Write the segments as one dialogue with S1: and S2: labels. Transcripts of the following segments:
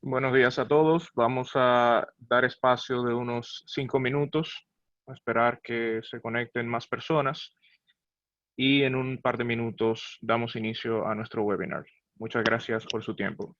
S1: Buenos días a todos. Vamos a dar espacio de unos 5 minutos, a esperar que se conecten más personas y en un par de minutos damos inicio a nuestro webinar. Muchas gracias por su tiempo.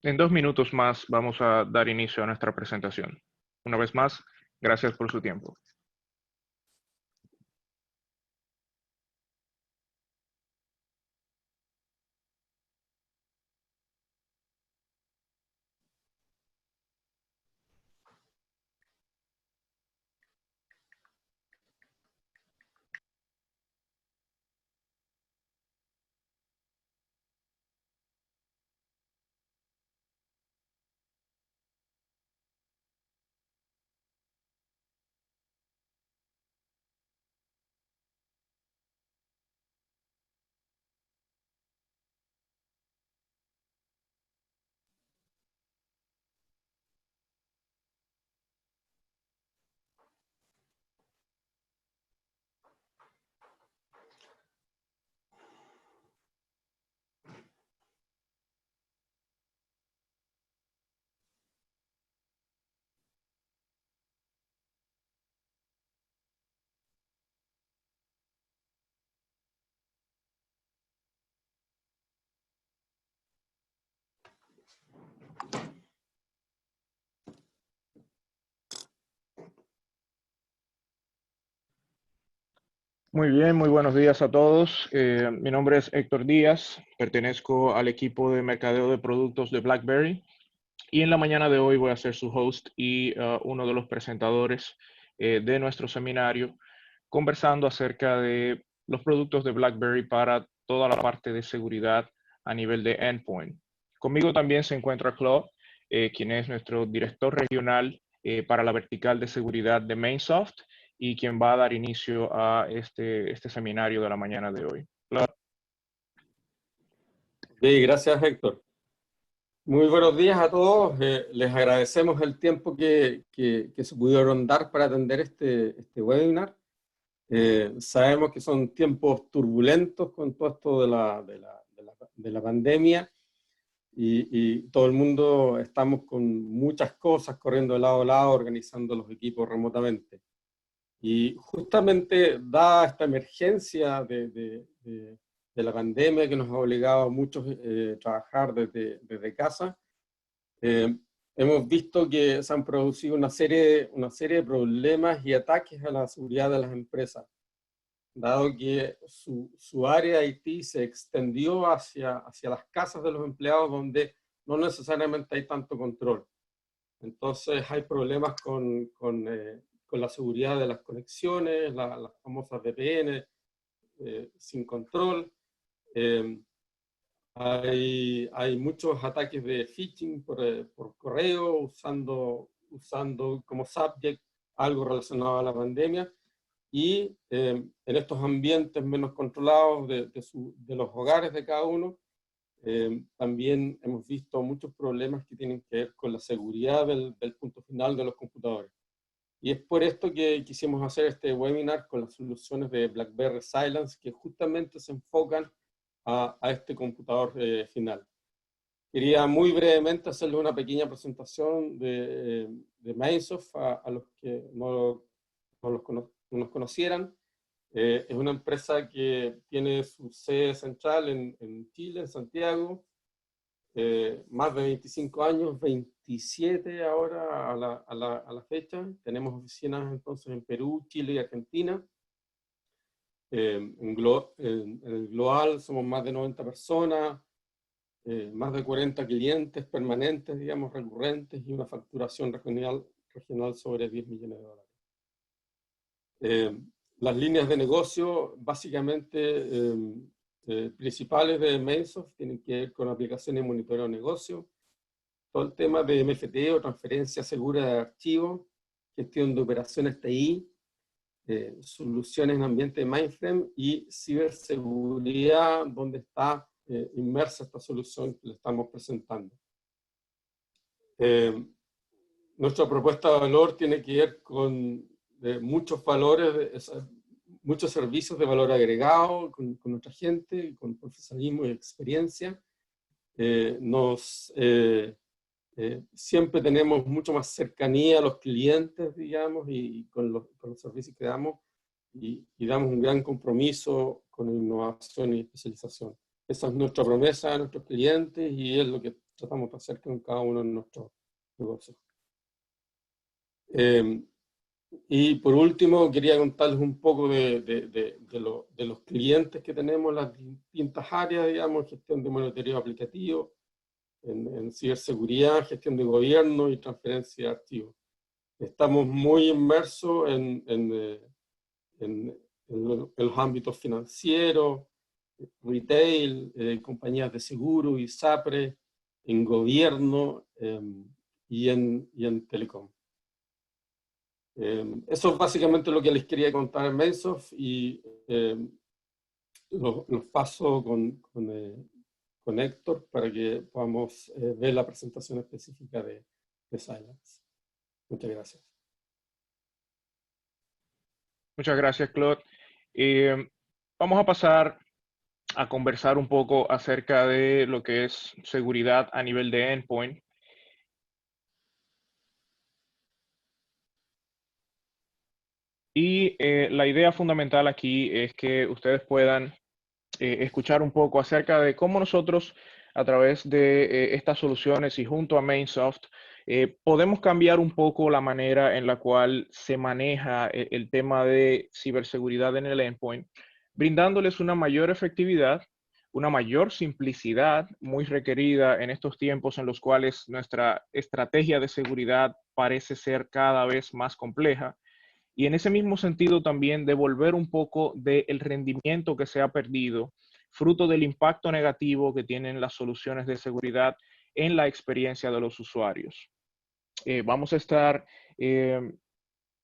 S1: En 2 minutos más vamos a dar inicio a nuestra presentación. Una vez más, gracias por su tiempo. Muy bien, muy buenos días a todos. Mi nombre es Héctor Díaz, pertenezco al equipo de mercadeo de productos de BlackBerry y en la mañana de hoy voy a ser su host y uno de los presentadores de nuestro seminario, conversando acerca de los productos de BlackBerry para toda la parte de seguridad a nivel de endpoint. Conmigo también se encuentra Claude, quien es nuestro director regional para la vertical de seguridad de Mainsoft y quien va a dar inicio a este seminario de la mañana de hoy. Claude.
S2: Sí, gracias, Héctor. Muy buenos días a todos. Les agradecemos el tiempo que se pudieron dar para atender este webinar. Sabemos que son tiempos turbulentos con todo esto de la pandemia y todo el mundo estamos con muchas cosas corriendo de lado a lado, organizando los equipos remotamente. Y justamente dada esta emergencia de la pandemia que nos ha obligado a muchos a trabajar desde casa, hemos visto que se han producido una serie de problemas y ataques a la seguridad de las empresas, dado que su área IT se extendió hacia las casas de los empleados donde no necesariamente hay tanto control. Entonces hay problemas con la seguridad de las conexiones, las famosas VPN sin control. Hay muchos ataques de phishing por correo, usando como subject algo relacionado a la pandemia. Y en estos ambientes menos controlados de los hogares de cada uno, también hemos visto muchos problemas que tienen que ver con la seguridad del punto final de los computadores. Y es por esto que quisimos hacer este webinar con las soluciones de BlackBerry Cylance, que justamente se enfocan a este computador final. Quería muy brevemente hacerles una pequeña presentación de Mainsoft a los que no nos conocieran. Es una empresa que tiene su sede central en Chile, en Santiago, más de 25 años, 27 ahora a la fecha. Tenemos oficinas entonces en Perú, Chile y Argentina. En el global somos más de 90 personas, más de 40 clientes permanentes, digamos, recurrentes, y una facturación regional sobre 10 millones de dólares. Las líneas de negocio básicamente principales de Mainsoft tienen que ver con aplicaciones de monitoreo de negocio, todo el tema de MFT o transferencia segura de archivos, gestión de operaciones TI, soluciones en ambiente de mainframe y ciberseguridad, donde está inmersa esta solución que le estamos presentando. Nuestra propuesta de valor tiene que ver con muchos valores, muchos servicios de valor agregado con nuestra gente, con profesionalismo y experiencia. Siempre tenemos mucho más cercanía a los clientes, digamos, y con los servicios que damos, y damos un gran compromiso con innovación y especialización. Esa es nuestra promesa a nuestros clientes y es lo que tratamos de hacer con cada uno de nuestros negocios. Y por último, quería contarles un poco de los clientes que tenemos en las distintas áreas, digamos, gestión de monitoreo aplicativo, en ciberseguridad, gestión de gobierno y transferencia de archivos. Estamos muy inmersos en los ámbitos financieros, retail, compañías de seguro y SAPRE, en gobierno y en telecom. Eso es básicamente lo que les quería contar en Mainsoft, y los paso con Héctor para que podamos ver la presentación específica de Cylance. Muchas gracias.
S1: Muchas gracias, Claude. Vamos a pasar a conversar un poco acerca de lo que es seguridad a nivel de endpoint. Y la idea fundamental aquí es que ustedes puedan escuchar un poco acerca de cómo nosotros, a través de estas soluciones y junto a Mainsoft, podemos cambiar un poco la manera en la cual se maneja el tema de ciberseguridad en el endpoint, brindándoles una mayor efectividad, una mayor simplicidad muy requerida en estos tiempos en los cuales nuestra estrategia de seguridad parece ser cada vez más compleja. Y en ese mismo sentido también devolver un poco del rendimiento que se ha perdido, fruto del impacto negativo que tienen las soluciones de seguridad en la experiencia de los usuarios. Vamos a estar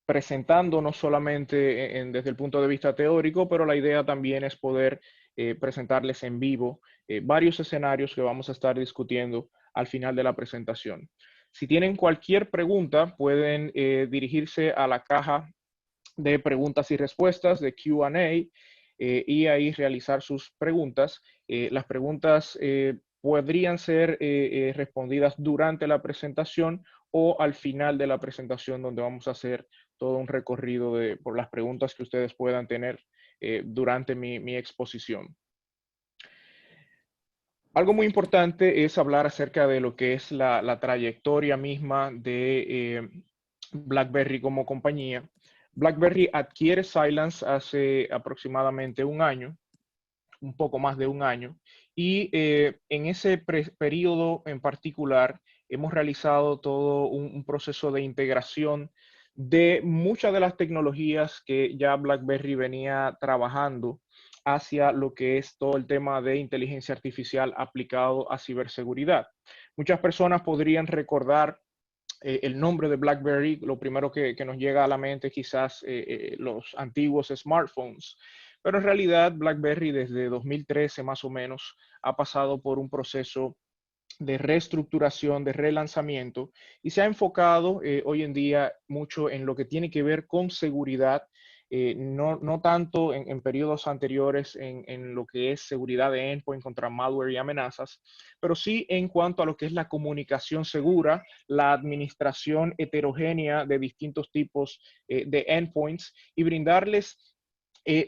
S1: presentando no solamente desde el punto de vista teórico, pero la idea también es poder presentarles en vivo varios escenarios que vamos a estar discutiendo al final de la presentación. Si tienen cualquier pregunta, pueden dirigirse a la caja de preguntas y respuestas de Q&A y ahí realizar sus preguntas. Las preguntas podrían ser respondidas durante la presentación o al final de la presentación, donde vamos a hacer todo un recorrido por las preguntas que ustedes puedan tener durante mi exposición. Algo muy importante es hablar acerca de lo que es la trayectoria misma de BlackBerry como compañía. BlackBerry adquiere Cylance hace aproximadamente un año, un poco más de un año, y en ese periodo en particular hemos realizado todo un proceso de integración de muchas de las tecnologías que ya BlackBerry venía trabajando hacia lo que es todo el tema de inteligencia artificial aplicado a ciberseguridad. Muchas personas podrían recordar el nombre de BlackBerry, lo primero que nos llega a la mente quizás los antiguos smartphones, pero en realidad BlackBerry desde 2013 más o menos ha pasado por un proceso de reestructuración, de relanzamiento y se ha enfocado hoy en día mucho en lo que tiene que ver con seguridad, no tanto en periodos anteriores en lo que es seguridad de endpoint contra malware y amenazas, pero sí en cuanto a lo que es la comunicación segura, la administración heterogénea de distintos tipos de endpoints y brindarles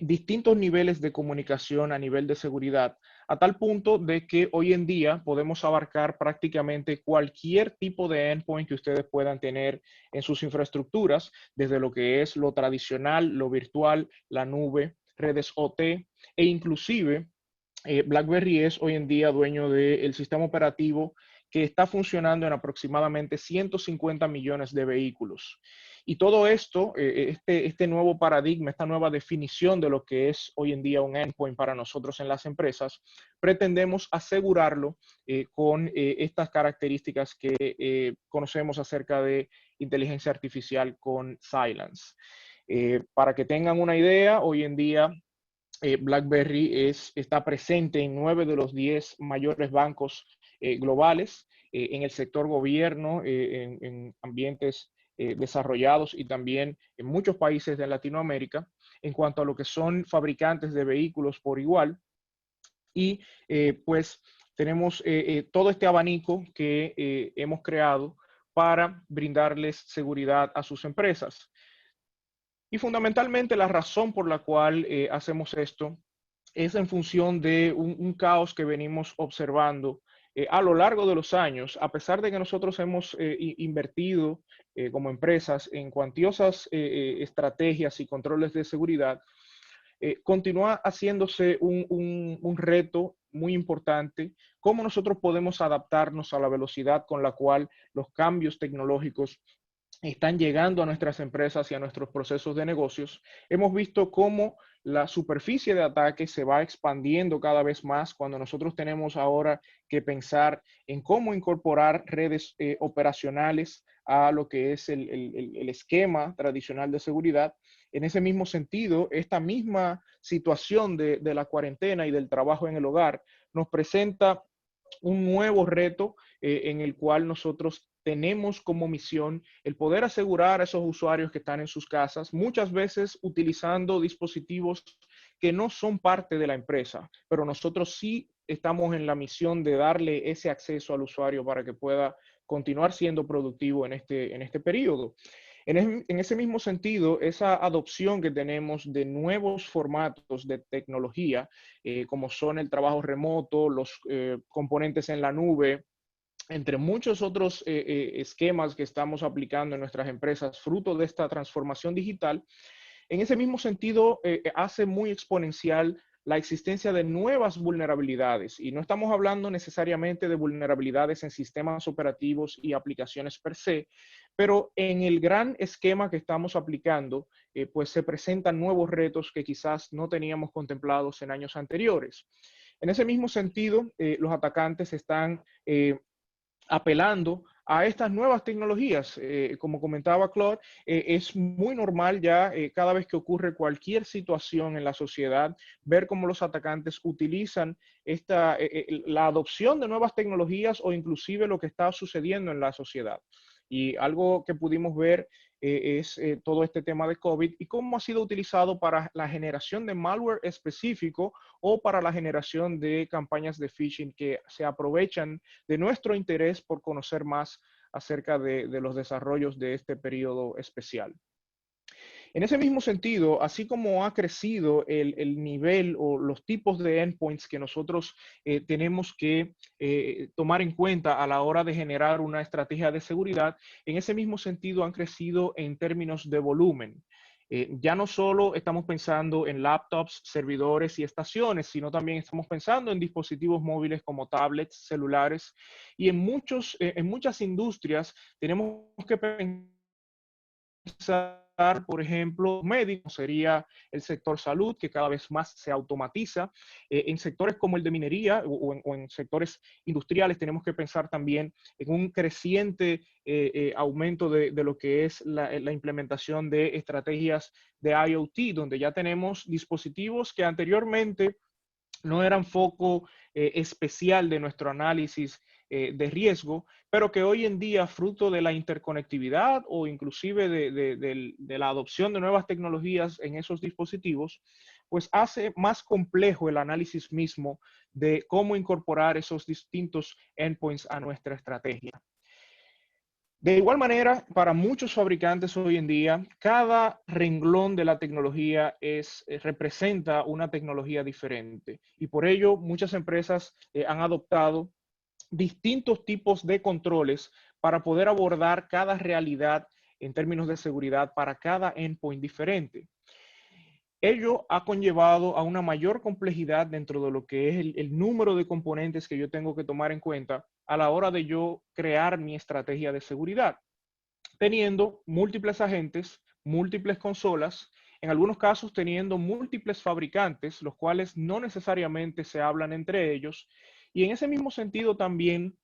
S1: distintos niveles de comunicación a nivel de seguridad, a tal punto de que hoy en día podemos abarcar prácticamente cualquier tipo de endpoint que ustedes puedan tener en sus infraestructuras, desde lo que es lo tradicional, lo virtual, la nube, redes OT e inclusive BlackBerry es hoy en día dueño del sistema operativo que está funcionando en aproximadamente 150 millones de vehículos. Y todo esto, este nuevo paradigma, esta nueva definición de lo que es hoy en día un endpoint para nosotros en las empresas, pretendemos asegurarlo con estas características que conocemos acerca de inteligencia artificial con Cylance. Para que tengan una idea, hoy en día BlackBerry está presente en 9 de los 10 mayores bancos globales, en el sector gobierno, en ambientes desarrollados y también en muchos países de Latinoamérica, en cuanto a lo que son fabricantes de vehículos por igual. Y pues tenemos todo este abanico que hemos creado para brindarles seguridad a sus empresas. Y fundamentalmente la razón por la cual hacemos esto es en función de un caos que venimos observando a lo largo de los años, a pesar de que nosotros hemos invertido como empresas en cuantiosas estrategias y controles de seguridad, continúa haciéndose un reto muy importante, cómo nosotros podemos adaptarnos a la velocidad con la cual los cambios tecnológicos están llegando a nuestras empresas y a nuestros procesos de negocios. Hemos visto cómo la superficie de ataque se va expandiendo cada vez más cuando nosotros tenemos ahora que pensar en cómo incorporar redes operacionales a lo que es el esquema tradicional de seguridad. En ese mismo sentido, esta misma situación de la cuarentena y del trabajo en el hogar nos presenta un nuevo reto en el cual nosotros tenemos como misión el poder asegurar a esos usuarios que están en sus casas, muchas veces utilizando dispositivos que no son parte de la empresa, pero nosotros sí estamos en la misión de darle ese acceso al usuario para que pueda continuar siendo productivo en este periodo. En ese mismo sentido, esa adopción que tenemos de nuevos formatos de tecnología, como son el trabajo remoto, los componentes en la nube, entre muchos otros esquemas que estamos aplicando en nuestras empresas, fruto de esta transformación digital, en ese mismo sentido hace muy exponencial la existencia de nuevas vulnerabilidades. Y no estamos hablando necesariamente de vulnerabilidades en sistemas operativos y aplicaciones per se, pero en el gran esquema que estamos aplicando, pues se presentan nuevos retos que quizás no teníamos contemplados en años anteriores. En ese mismo sentido, los atacantes están apelando a estas nuevas tecnologías. Como comentaba Claude, es muy normal ya cada vez que ocurre cualquier situación en la sociedad, ver cómo los atacantes utilizan la adopción de nuevas tecnologías o inclusive lo que está sucediendo en la sociedad. Y algo que pudimos ver es todo este tema de COVID y cómo ha sido utilizado para la generación de malware específico o para la generación de campañas de phishing que se aprovechan de nuestro interés por conocer más acerca de los desarrollos de este periodo especial. En ese mismo sentido, así como ha crecido el nivel o los tipos de endpoints que nosotros tenemos que tomar en cuenta a la hora de generar una estrategia de seguridad, en ese mismo sentido han crecido en términos de volumen. Ya no solo estamos pensando en laptops, servidores y estaciones, sino también estamos pensando en dispositivos móviles como tablets, celulares, y en muchas industrias tenemos que pensar, por ejemplo, médico, sería el sector salud, que cada vez más se automatiza. En sectores como el de minería o en sectores industriales tenemos que pensar también en un creciente aumento de lo que es la implementación de estrategias de IoT, donde ya tenemos dispositivos que anteriormente no eran foco especial de nuestro análisis de riesgo, pero que hoy en día, fruto de la interconectividad o inclusive de la adopción de nuevas tecnologías en esos dispositivos, pues hace más complejo el análisis mismo de cómo incorporar esos distintos endpoints a nuestra estrategia. De igual manera, para muchos fabricantes hoy en día, cada renglón de la tecnología representa una tecnología diferente y por ello muchas empresas han adoptado distintos tipos de controles para poder abordar cada realidad en términos de seguridad para cada endpoint diferente. Ello ha conllevado a una mayor complejidad dentro de lo que es el número de componentes que yo tengo que tomar en cuenta a la hora de yo crear mi estrategia de seguridad, teniendo múltiples agentes, múltiples consolas, en algunos casos teniendo múltiples fabricantes, los cuales no necesariamente se hablan entre ellos, y en ese mismo sentido también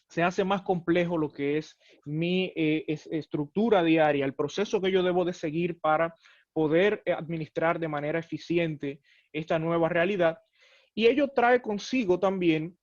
S1: se hace más complejo lo que es mi estructura diaria, el proceso que yo debo de seguir para poder administrar de manera eficiente esta nueva realidad. Y ello trae consigo también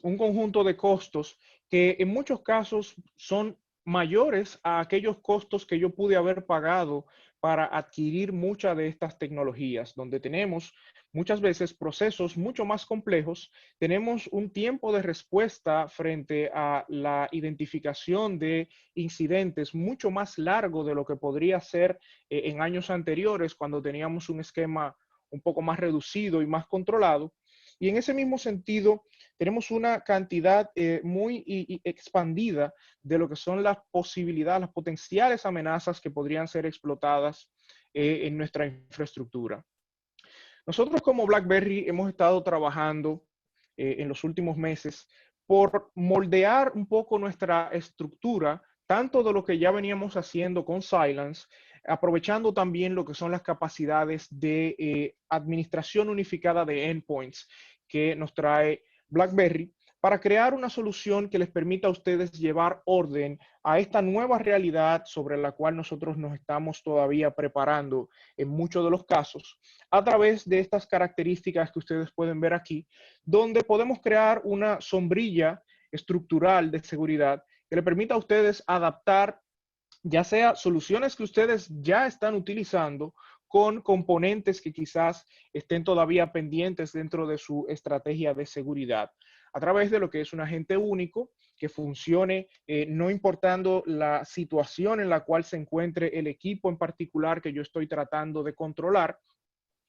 S1: un conjunto de costos que en muchos casos son mayores a aquellos costos que yo pude haber pagado para adquirir muchas de estas tecnologías, donde tenemos muchas veces procesos mucho más complejos, tenemos un tiempo de respuesta frente a la identificación de incidentes mucho más largo de lo que podría ser en años anteriores cuando teníamos un esquema un poco más reducido y más controlado. Y en ese mismo sentido, tenemos una cantidad muy expandida de lo que son las posibilidades, las potenciales amenazas que podrían ser explotadas en nuestra infraestructura. Nosotros como BlackBerry hemos estado trabajando en los últimos meses por moldear un poco nuestra estructura, tanto de lo que ya veníamos haciendo con Cylance, aprovechando también lo que son las capacidades de administración unificada de endpoints que nos trae BlackBerry para crear una solución que les permita a ustedes llevar orden a esta nueva realidad sobre la cual nosotros nos estamos todavía preparando en muchos de los casos, a través de estas características que ustedes pueden ver aquí, donde podemos crear una sombrilla estructural de seguridad que le permita a ustedes adaptar ya sea soluciones que ustedes ya están utilizando con componentes que quizás estén todavía pendientes dentro de su estrategia de seguridad, a través de lo que es un agente único que funcione no importando la situación en la cual se encuentre el equipo en particular que yo estoy tratando de controlar,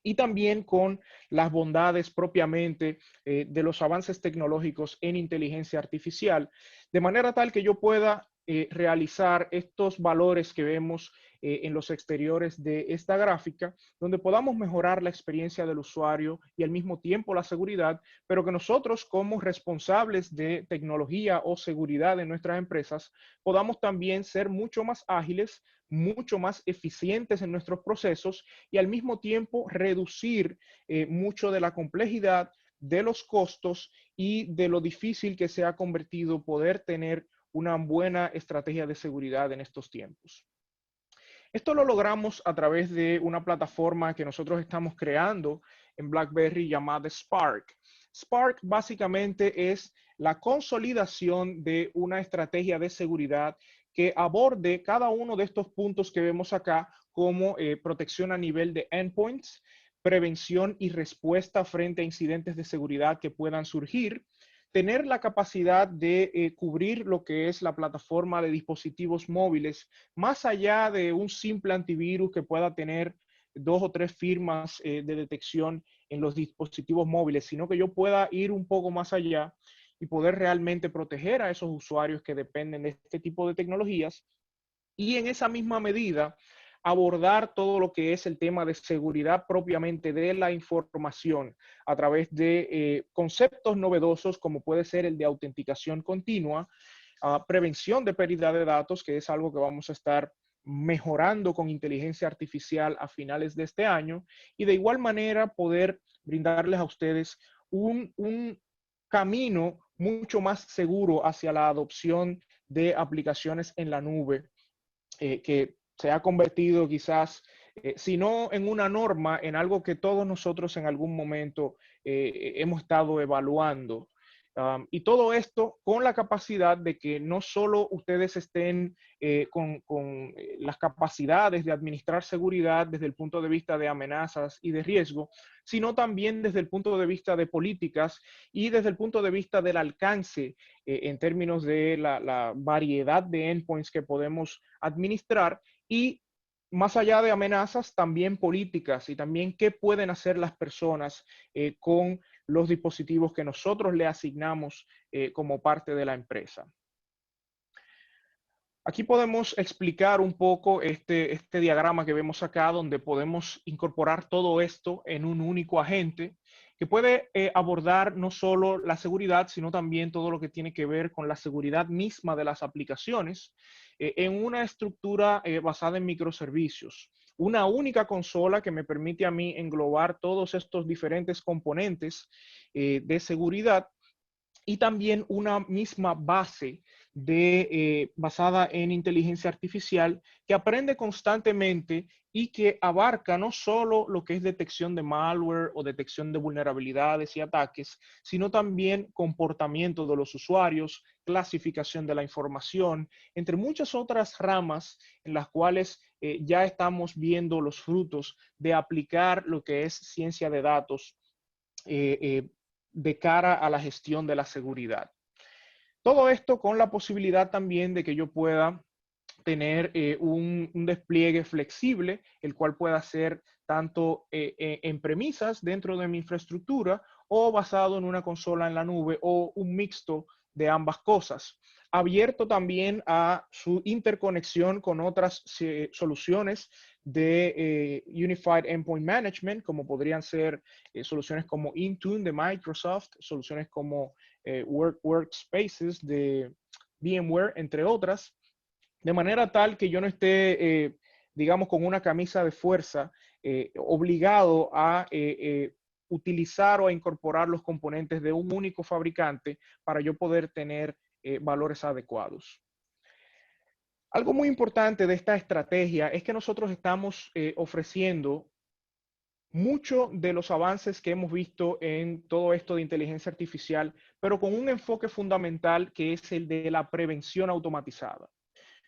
S1: y también con las bondades propiamente de los avances tecnológicos en inteligencia artificial, de manera tal que yo pueda realizar estos valores que vemos en los exteriores de esta gráfica, donde podamos mejorar la experiencia del usuario y al mismo tiempo la seguridad, pero que nosotros como responsables de tecnología o seguridad en nuestras empresas podamos también ser mucho más ágiles, mucho más eficientes en nuestros procesos y al mismo tiempo reducir mucho de la complejidad, de los costos y de lo difícil que se ha convertido poder tener una buena estrategia de seguridad en estos tiempos. Esto lo logramos a través de una plataforma que nosotros estamos creando en BlackBerry llamada Spark. Spark básicamente es la consolidación de una estrategia de seguridad que aborde cada uno de estos puntos que vemos acá, como protección a nivel de endpoints, prevención y respuesta frente a incidentes de seguridad que puedan surgir, tener la capacidad de cubrir lo que es la plataforma de dispositivos móviles, más allá de un simple antivirus que pueda tener 2 o 3 firmas de detección en los dispositivos móviles, sino que yo pueda ir un poco más allá y poder realmente proteger a esos usuarios que dependen de este tipo de tecnologías, y en esa misma medida abordar todo lo que es el tema de seguridad propiamente de la información a través de conceptos novedosos como puede ser el de autenticación continua, prevención de pérdida de datos, que es algo que vamos a estar mejorando con inteligencia artificial a finales de este año, y de igual manera poder brindarles a ustedes un camino mucho más seguro hacia la adopción de aplicaciones en la nube, que se ha convertido quizás, si no en una norma, en algo que todos nosotros en algún momento hemos estado evaluando. Y todo esto con la capacidad de que no solo ustedes estén con las capacidades de administrar seguridad desde el punto de vista de amenazas y de riesgo, sino también desde el punto de vista de políticas y desde el punto de vista del alcance en términos de la variedad de endpoints que podemos administrar, y más allá de amenazas, también políticas y también qué pueden hacer las personas con los dispositivos que nosotros le asignamos como parte de la empresa. Aquí podemos explicar un poco este diagrama que vemos acá, donde podemos incorporar todo esto en un único agente que puede abordar no solo la seguridad, sino también todo lo que tiene que ver con la seguridad misma de las aplicaciones en una estructura basada en microservicios. Una única consola que me permite a mí englobar todos estos diferentes componentes de seguridad, y también una misma base basada en inteligencia artificial que aprende constantemente y que abarca no solo lo que es detección de malware o detección de vulnerabilidades y ataques, sino también comportamiento de los usuarios, clasificación de la información, entre muchas otras ramas en las cuales ya estamos viendo los frutos de aplicar lo que es ciencia de datos de cara a la gestión de la seguridad. Todo esto con la posibilidad también de que yo pueda tener un despliegue flexible, el cual pueda ser tanto en premisas dentro de mi infraestructura o basado en una consola en la nube o un mixto de ambas cosas. Abierto también a su interconexión con otras soluciones de Unified Endpoint Management, como podrían ser soluciones como Intune de Microsoft, soluciones como Workspaces de VMware, entre otras, de manera tal que yo no esté, digamos, con una camisa de fuerza, obligado a utilizar o a incorporar los componentes de un único fabricante para yo poder tener valores adecuados. Algo muy importante de esta estrategia es que nosotros estamos ofreciendo mucho de los avances que hemos visto en todo esto de inteligencia artificial, pero con un enfoque fundamental que es el de la prevención automatizada.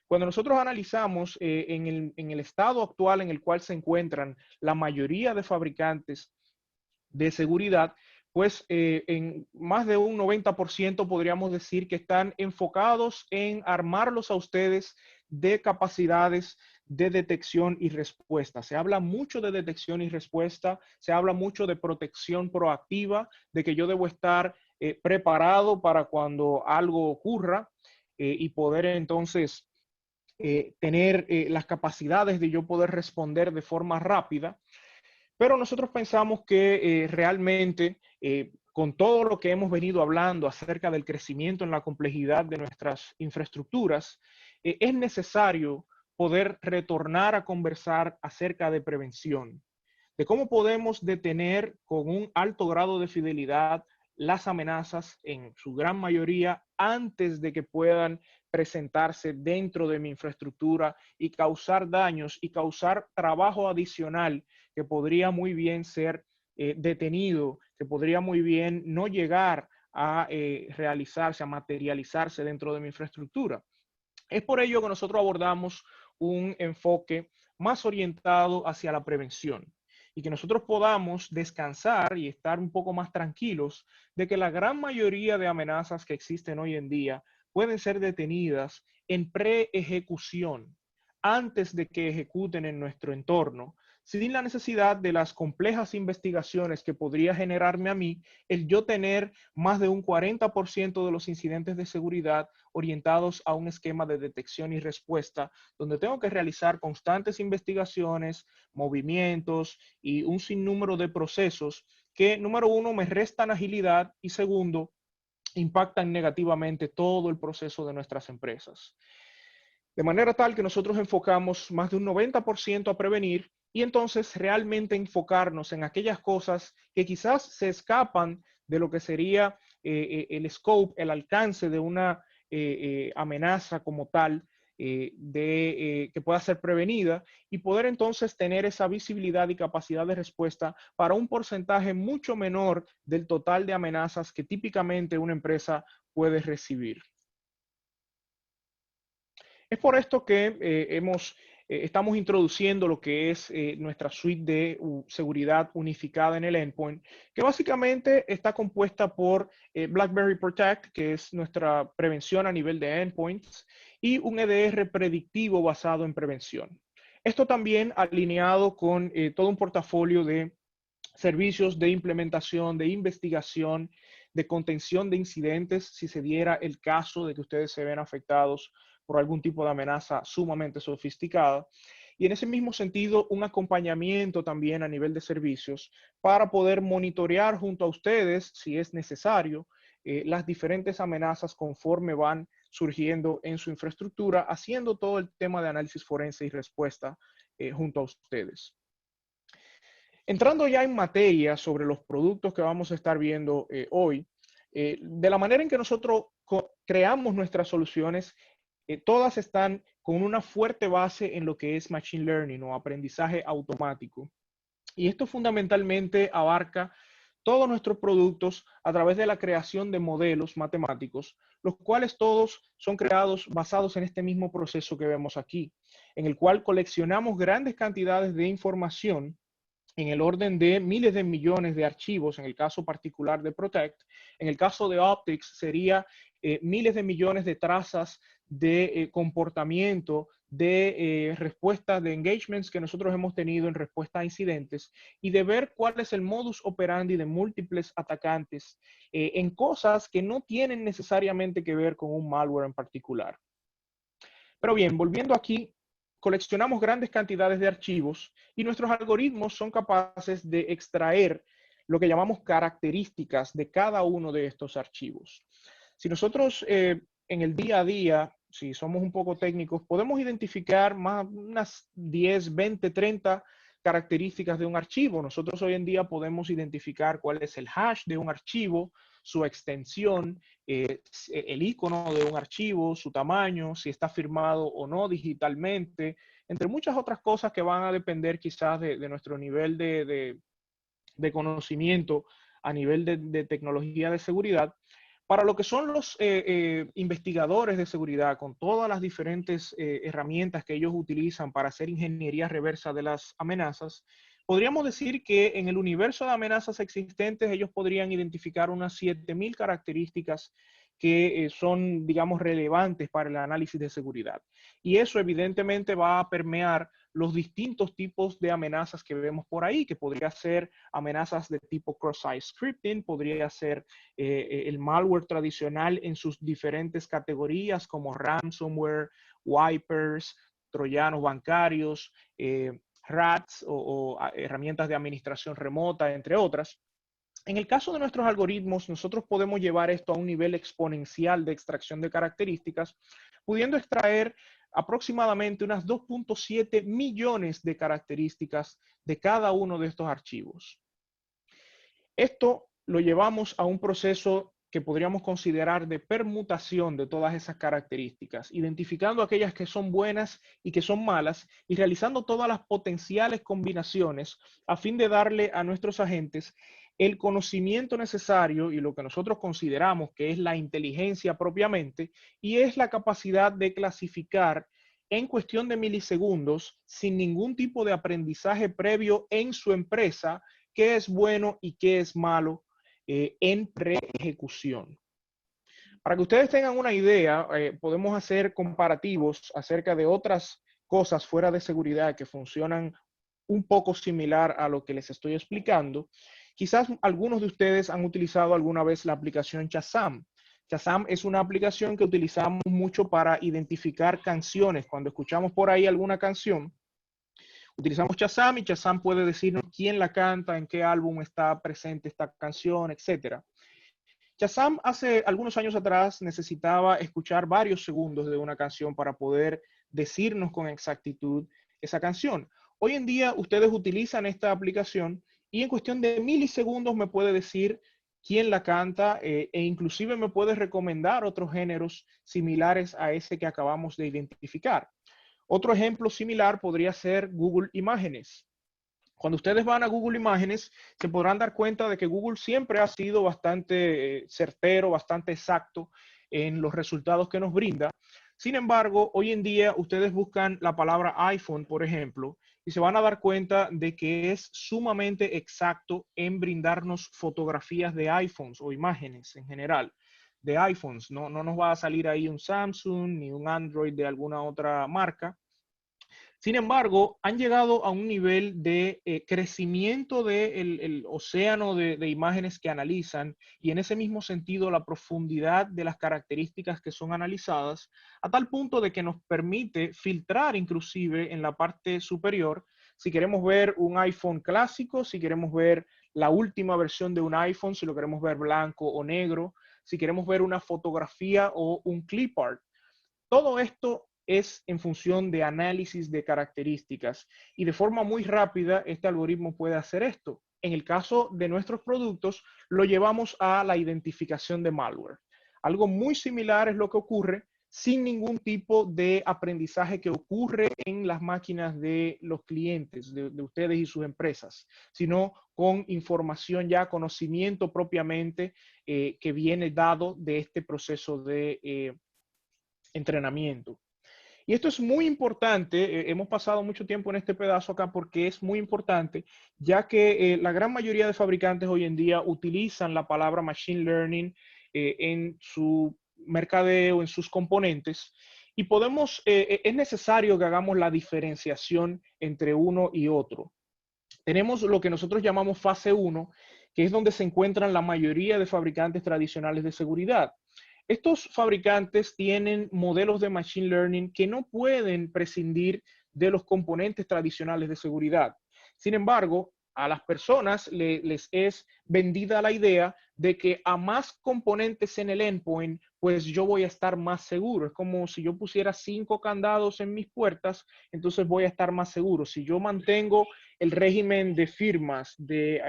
S1: Cuando nosotros analizamos en el estado actual en el cual se encuentran la mayoría de fabricantes de seguridad, pues en más de un 90% podríamos decir que están enfocados en armarlos a ustedes de capacidades de detección y respuesta. Se habla mucho de detección y respuesta, se habla mucho de protección proactiva, de que yo debo estar preparado para cuando algo ocurra y poder entonces tener las capacidades de yo poder responder de forma rápida. Pero nosotros pensamos que realmente con todo lo que hemos venido hablando acerca del crecimiento en la complejidad de nuestras infraestructuras, es necesario poder retornar a conversar acerca de prevención, de cómo podemos detener con un alto grado de fidelidad las amenazas en su gran mayoría antes de que puedan presentarse dentro de mi infraestructura y causar daños y causar trabajo adicional que podría muy bien ser detenido, que podría muy bien no llegar a realizarse, a materializarse dentro de mi infraestructura. Es por ello que nosotros abordamos un enfoque más orientado hacia la prevención y que nosotros podamos descansar y estar un poco más tranquilos de que la gran mayoría de amenazas que existen hoy en día pueden ser detenidas en pre-ejecución, antes de que ejecuten en nuestro entorno, sin la necesidad de las complejas investigaciones que podría generarme a mí el yo tener más de un 40% de los incidentes de seguridad orientados a un esquema de detección y respuesta, donde tengo que realizar constantes investigaciones, movimientos y un sinnúmero de procesos que, número uno, me restan agilidad y segundo, impactan negativamente todo el proceso de nuestras empresas. De manera tal que nosotros enfocamos más de un 90% a prevenir y entonces realmente enfocarnos en aquellas cosas que quizás se escapan de lo que sería el scope, el alcance de una amenaza como tal, que pueda ser prevenida y poder entonces tener esa visibilidad y capacidad de respuesta para un porcentaje mucho menor del total de amenazas que típicamente una empresa puede recibir. Es por esto que estamos introduciendo lo que es nuestra suite de seguridad unificada en el endpoint, que básicamente está compuesta por BlackBerry Protect, que es nuestra prevención a nivel de endpoints, y un EDR predictivo basado en prevención. Esto también alineado con todo un portafolio de servicios de implementación, de investigación, de contención de incidentes, si se diera el caso de que ustedes se ven afectados por algún tipo de amenaza sumamente sofisticada. Y en ese mismo sentido, un acompañamiento también a nivel de servicios para poder monitorear junto a ustedes, si es necesario, las diferentes amenazas conforme van surgiendo en su infraestructura, haciendo todo el tema de análisis forense y respuesta junto a ustedes. Entrando ya en materia sobre los productos que vamos a estar viendo hoy, de la manera en que nosotros creamos nuestras soluciones, todas están con una fuerte base en lo que es Machine Learning o aprendizaje automático. Y esto fundamentalmente abarca todos nuestros productos a través de la creación de modelos matemáticos, los cuales todos son creados basados en este mismo proceso que vemos aquí, en el cual coleccionamos grandes cantidades de información en el orden de miles de millones de archivos, en el caso particular de Protect. En el caso de Optics sería miles de millones de trazas de comportamiento, de respuestas, de engagements que nosotros hemos tenido en respuesta a incidentes y de ver cuál es el modus operandi de múltiples atacantes en cosas que no tienen necesariamente que ver con un malware en particular. Pero bien, volviendo aquí, coleccionamos grandes cantidades de archivos y nuestros algoritmos son capaces de extraer lo que llamamos características de cada uno de estos archivos. Si nosotros en el día a día, si somos un poco técnicos, podemos identificar más unas 10, 20, 30 características de un archivo. Nosotros hoy en día podemos identificar cuál es el hash de un archivo, su extensión, el icono de un archivo, su tamaño, si está firmado o no digitalmente, entre muchas otras cosas que van a depender quizás de nuestro nivel de conocimiento a nivel de tecnología de seguridad. Para lo que son los investigadores de seguridad, con todas las diferentes herramientas que ellos utilizan para hacer ingeniería reversa de las amenazas, podríamos decir que en el universo de amenazas existentes ellos podrían identificar unas 7,000 características que son, digamos, relevantes para el análisis de seguridad. Y eso evidentemente va a permear los distintos tipos de amenazas que vemos por ahí, que podría ser amenazas de tipo cross-site scripting, podría ser el malware tradicional en sus diferentes categorías como ransomware, wipers, troyanos bancarios, rats o herramientas de administración remota, entre otras. En el caso de nuestros algoritmos, nosotros podemos llevar esto a un nivel exponencial de extracción de características, pudiendo extraer aproximadamente unas 2.7 millones de características de cada uno de estos archivos. Esto lo llevamos a un proceso que podríamos considerar de permutación de todas esas características, identificando aquellas que son buenas y que son malas y realizando todas las potenciales combinaciones a fin de darle a nuestros agentes el conocimiento necesario y lo que nosotros consideramos que es la inteligencia propiamente, y es la capacidad de clasificar en cuestión de milisegundos, sin ningún tipo de aprendizaje previo en su empresa, qué es bueno y qué es malo en pre-ejecución. Para que ustedes tengan una idea, podemos hacer comparativos acerca de otras cosas fuera de seguridad que funcionan un poco similar a lo que les estoy explicando. Quizás algunos de ustedes han utilizado alguna vez la aplicación Shazam. Shazam es una aplicación que utilizamos mucho para identificar canciones. Cuando escuchamos por ahí alguna canción, utilizamos Shazam y Shazam puede decirnos quién la canta, en qué álbum está presente esta canción, etc. Shazam hace algunos años atrás necesitaba escuchar varios segundos de una canción para poder decirnos con exactitud esa canción. Hoy en día ustedes utilizan esta aplicación y en cuestión de milisegundos me puede decir quién la canta e inclusive me puede recomendar otros géneros similares a ese que acabamos de identificar. Otro ejemplo similar podría ser Google Imágenes. Cuando ustedes van a Google Imágenes, se podrán dar cuenta de que Google siempre ha sido bastante certero, bastante exacto en los resultados que nos brinda. Sin embargo, hoy en día ustedes buscan la palabra iPhone, por ejemplo, y se van a dar cuenta de que es sumamente exacto en brindarnos fotografías de iPhones o imágenes en general de iPhones. No nos va a salir ahí un Samsung ni un Android de alguna otra marca. Sin embargo, han llegado a un nivel de crecimiento del océano de imágenes que analizan y en ese mismo sentido la profundidad de las características que son analizadas a tal punto de que nos permite filtrar inclusive en la parte superior si queremos ver un iPhone clásico, si queremos ver la última versión de un iPhone, si lo queremos ver blanco o negro, si queremos ver una fotografía o un clip art. Todo esto es en función de análisis de características y de forma muy rápida este algoritmo puede hacer esto. En el caso de nuestros productos, lo llevamos a la identificación de malware. Algo muy similar es lo que ocurre sin ningún tipo de aprendizaje que ocurre en las máquinas de los clientes, de ustedes y sus empresas, sino con información ya, conocimiento propiamente que viene dado de este proceso de entrenamiento. Y esto es muy importante, hemos pasado mucho tiempo en este pedazo acá porque es muy importante, ya que la gran mayoría de fabricantes hoy en día utilizan la palabra machine learning en su mercadeo, en sus componentes, y es necesario que hagamos la diferenciación entre uno y otro. Tenemos lo que nosotros llamamos fase 1, que es donde se encuentran la mayoría de fabricantes tradicionales de seguridad. Estos fabricantes tienen modelos de machine learning que no pueden prescindir de los componentes tradicionales de seguridad. Sin embargo, a las personas les es vendida la idea de que a más componentes en el endpoint, pues yo voy a estar más seguro. Es como si yo pusiera 5 candados en mis puertas, entonces voy a estar más seguro. Si yo mantengo el régimen de firmas, de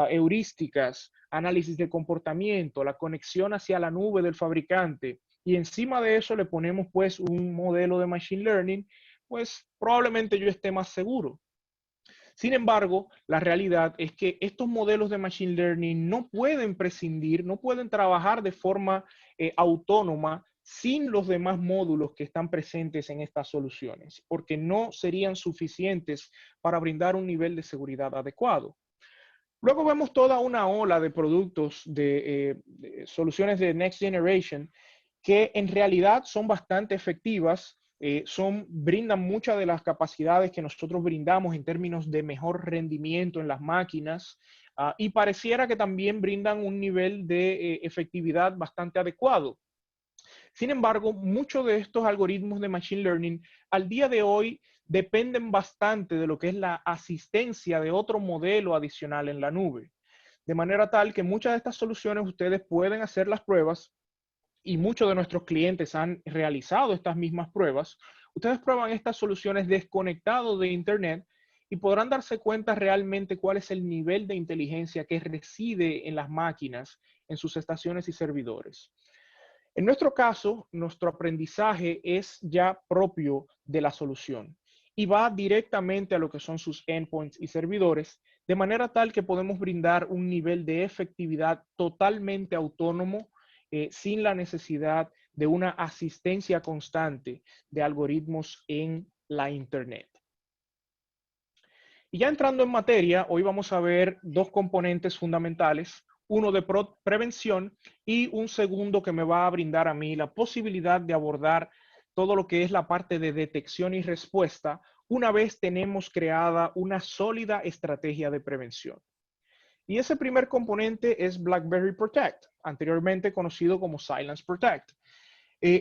S1: heurísticas, análisis de comportamiento, la conexión hacia la nube del fabricante, y encima de eso le ponemos pues un modelo de machine learning, pues probablemente yo esté más seguro. Sin embargo, la realidad es que estos modelos de machine learning no pueden prescindir, no pueden trabajar de forma autónoma sin los demás módulos que están presentes en estas soluciones, porque no serían suficientes para brindar un nivel de seguridad adecuado. Luego vemos toda una ola de productos, de soluciones de Next Generation, que en realidad son bastante efectivas, brindan muchas de las capacidades que nosotros brindamos en términos de mejor rendimiento en las máquinas, y pareciera que también brindan un nivel de efectividad bastante adecuado. Sin embargo, muchos de estos algoritmos de Machine Learning al día de hoy dependen bastante de lo que es la asistencia de otro modelo adicional en la nube. De manera tal que muchas de estas soluciones ustedes pueden hacer las pruebas y muchos de nuestros clientes han realizado estas mismas pruebas. Ustedes prueban estas soluciones desconectados de Internet y podrán darse cuenta realmente cuál es el nivel de inteligencia que reside en las máquinas, en sus estaciones y servidores. En nuestro caso, nuestro aprendizaje es ya propio de la solución y va directamente a lo que son sus endpoints y servidores, de manera tal que podemos brindar un nivel de efectividad totalmente autónomo, sin la necesidad de una asistencia constante de algoritmos en la Internet. Y ya entrando en materia, hoy vamos a ver dos componentes fundamentales, uno de prevención y un segundo que me va a brindar a mí la posibilidad de abordar todo lo que es la parte de detección y respuesta una vez tenemos creada una sólida estrategia de prevención. Y ese primer componente es BlackBerry Protect, anteriormente conocido como Silence Protect.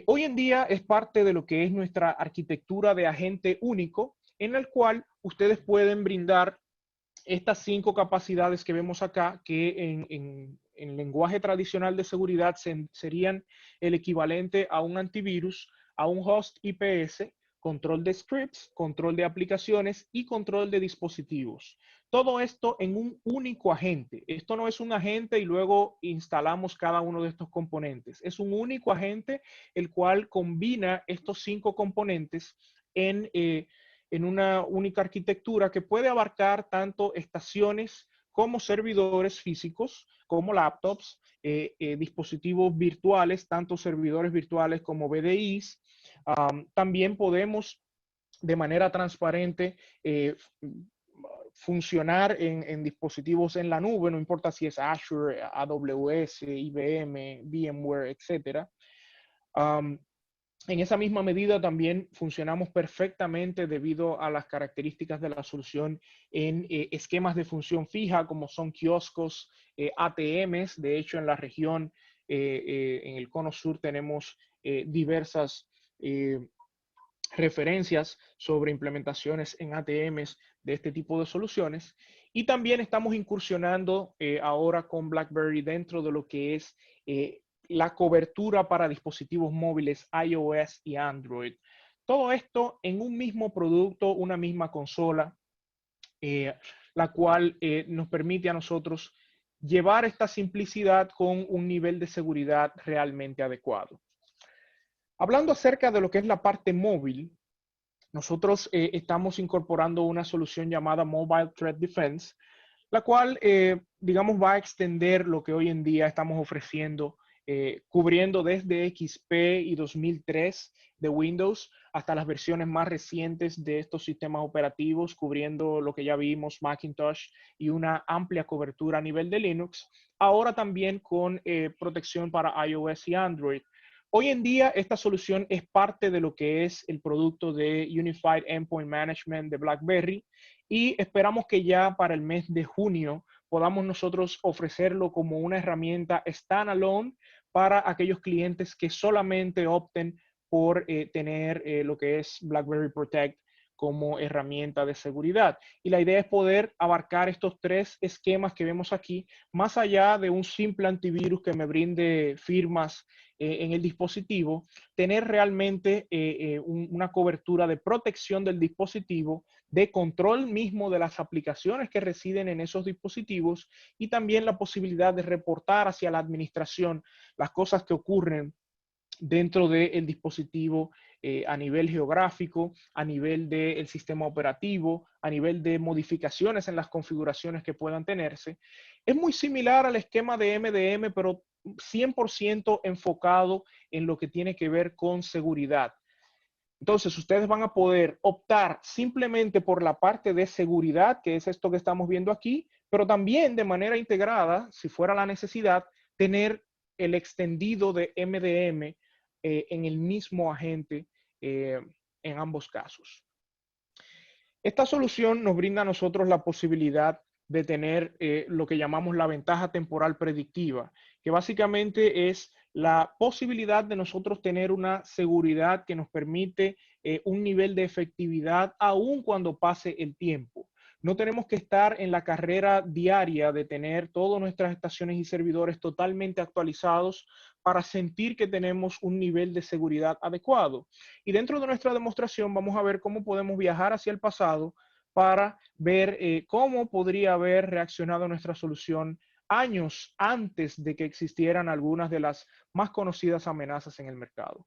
S1: Hoy en día es parte de lo que es nuestra arquitectura de agente único, en el cual ustedes pueden brindar estas 5 capacidades que vemos acá, que en lenguaje tradicional de seguridad serían el equivalente a un antivirus, a un host IPS, control de scripts, control de aplicaciones y control de dispositivos. Todo esto en un único agente. Esto no es un agente y luego instalamos cada uno de estos componentes. Es un único agente el cual combina estos 5 componentes en una única arquitectura que puede abarcar tanto estaciones como servidores físicos, como laptops, dispositivos virtuales, tanto servidores virtuales como VDIs. También podemos de manera transparente funcionar en dispositivos en la nube, no importa si es Azure, AWS, IBM, VMware, etc. En esa misma medida también funcionamos perfectamente debido a las características de la solución en esquemas de función fija, como son kioscos, ATMs. De hecho, en la región, en el cono sur, tenemos diversas referencias sobre implementaciones en ATMs de este tipo de soluciones. Y también estamos incursionando ahora con BlackBerry dentro de lo que es la cobertura para dispositivos móviles iOS y Android. Todo esto en un mismo producto, una misma consola, la cual nos permite a nosotros llevar esta simplicidad con un nivel de seguridad realmente adecuado. Hablando acerca de lo que es la parte móvil, nosotros estamos incorporando una solución llamada Mobile Threat Defense, la cual, digamos, va a extender lo que hoy en día estamos ofreciendo, cubriendo desde XP y 2003 de Windows hasta las versiones más recientes de estos sistemas operativos, cubriendo lo que ya vimos, Macintosh, y una amplia cobertura a nivel de Linux. Ahora también con protección para iOS y Android. Hoy en día esta solución es parte de lo que es el producto de Unified Endpoint Management de BlackBerry y esperamos que ya para el mes de junio podamos nosotros ofrecerlo como una herramienta standalone para aquellos clientes que solamente opten por tener lo que es BlackBerry Protect como herramienta de seguridad. Y la idea es poder abarcar estos 3 esquemas que vemos aquí, más allá de un simple antivirus que me brinde firmas en el dispositivo, tener realmente una cobertura de protección del dispositivo, de control mismo de las aplicaciones que residen en esos dispositivos y también la posibilidad de reportar hacia la administración las cosas que ocurren dentro del dispositivo a nivel geográfico, a nivel del sistema operativo, a nivel de modificaciones en las configuraciones que puedan tenerse. Es muy similar al esquema de MDM, pero 100% enfocado en lo que tiene que ver con seguridad. Entonces, ustedes van a poder optar simplemente por la parte de seguridad, que es esto que estamos viendo aquí, pero también de manera integrada, si fuera la necesidad, tener el extendido de MDM en el mismo agente en ambos casos. Esta solución nos brinda a nosotros la posibilidad de tener lo que llamamos la ventaja temporal predictiva, que básicamente es la posibilidad de nosotros tener una seguridad que nos permite un nivel de efectividad aún cuando pase el tiempo. No tenemos que estar en la carrera diaria de tener todas nuestras estaciones y servidores totalmente actualizados para sentir que tenemos un nivel de seguridad adecuado. Y dentro de nuestra demostración vamos a ver cómo podemos viajar hacia el pasado para ver cómo podría haber reaccionado nuestra solución años antes de que existieran algunas de las más conocidas amenazas en el mercado.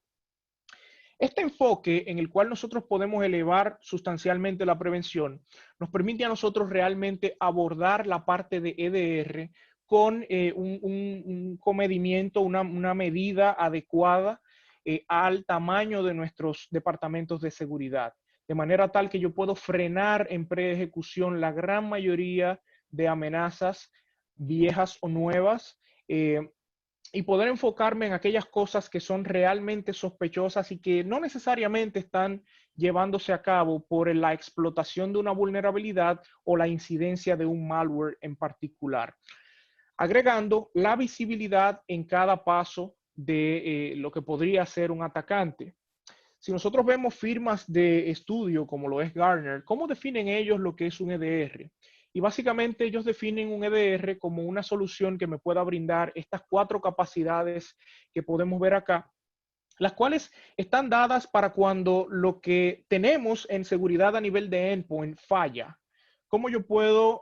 S1: Este enfoque en el cual nosotros podemos elevar sustancialmente la prevención nos permite a nosotros realmente abordar la parte de EDR con un comedimiento, una medida adecuada al tamaño de nuestros departamentos de seguridad, de manera tal que yo puedo frenar en preejecución la gran mayoría de amenazas viejas o nuevas, y poder enfocarme en aquellas cosas que son realmente sospechosas y que no necesariamente están llevándose a cabo por la explotación de una vulnerabilidad o la incidencia de un malware en particular, agregando la visibilidad en cada paso de lo que podría ser un atacante. Si nosotros vemos firmas de estudio como lo es Gartner, ¿cómo definen ellos lo que es un EDR? Y básicamente ellos definen un EDR como una solución que me pueda brindar estas 4 capacidades que podemos ver acá, las cuales están dadas para cuando lo que tenemos en seguridad a nivel de endpoint falla. ¿Cómo yo puedo,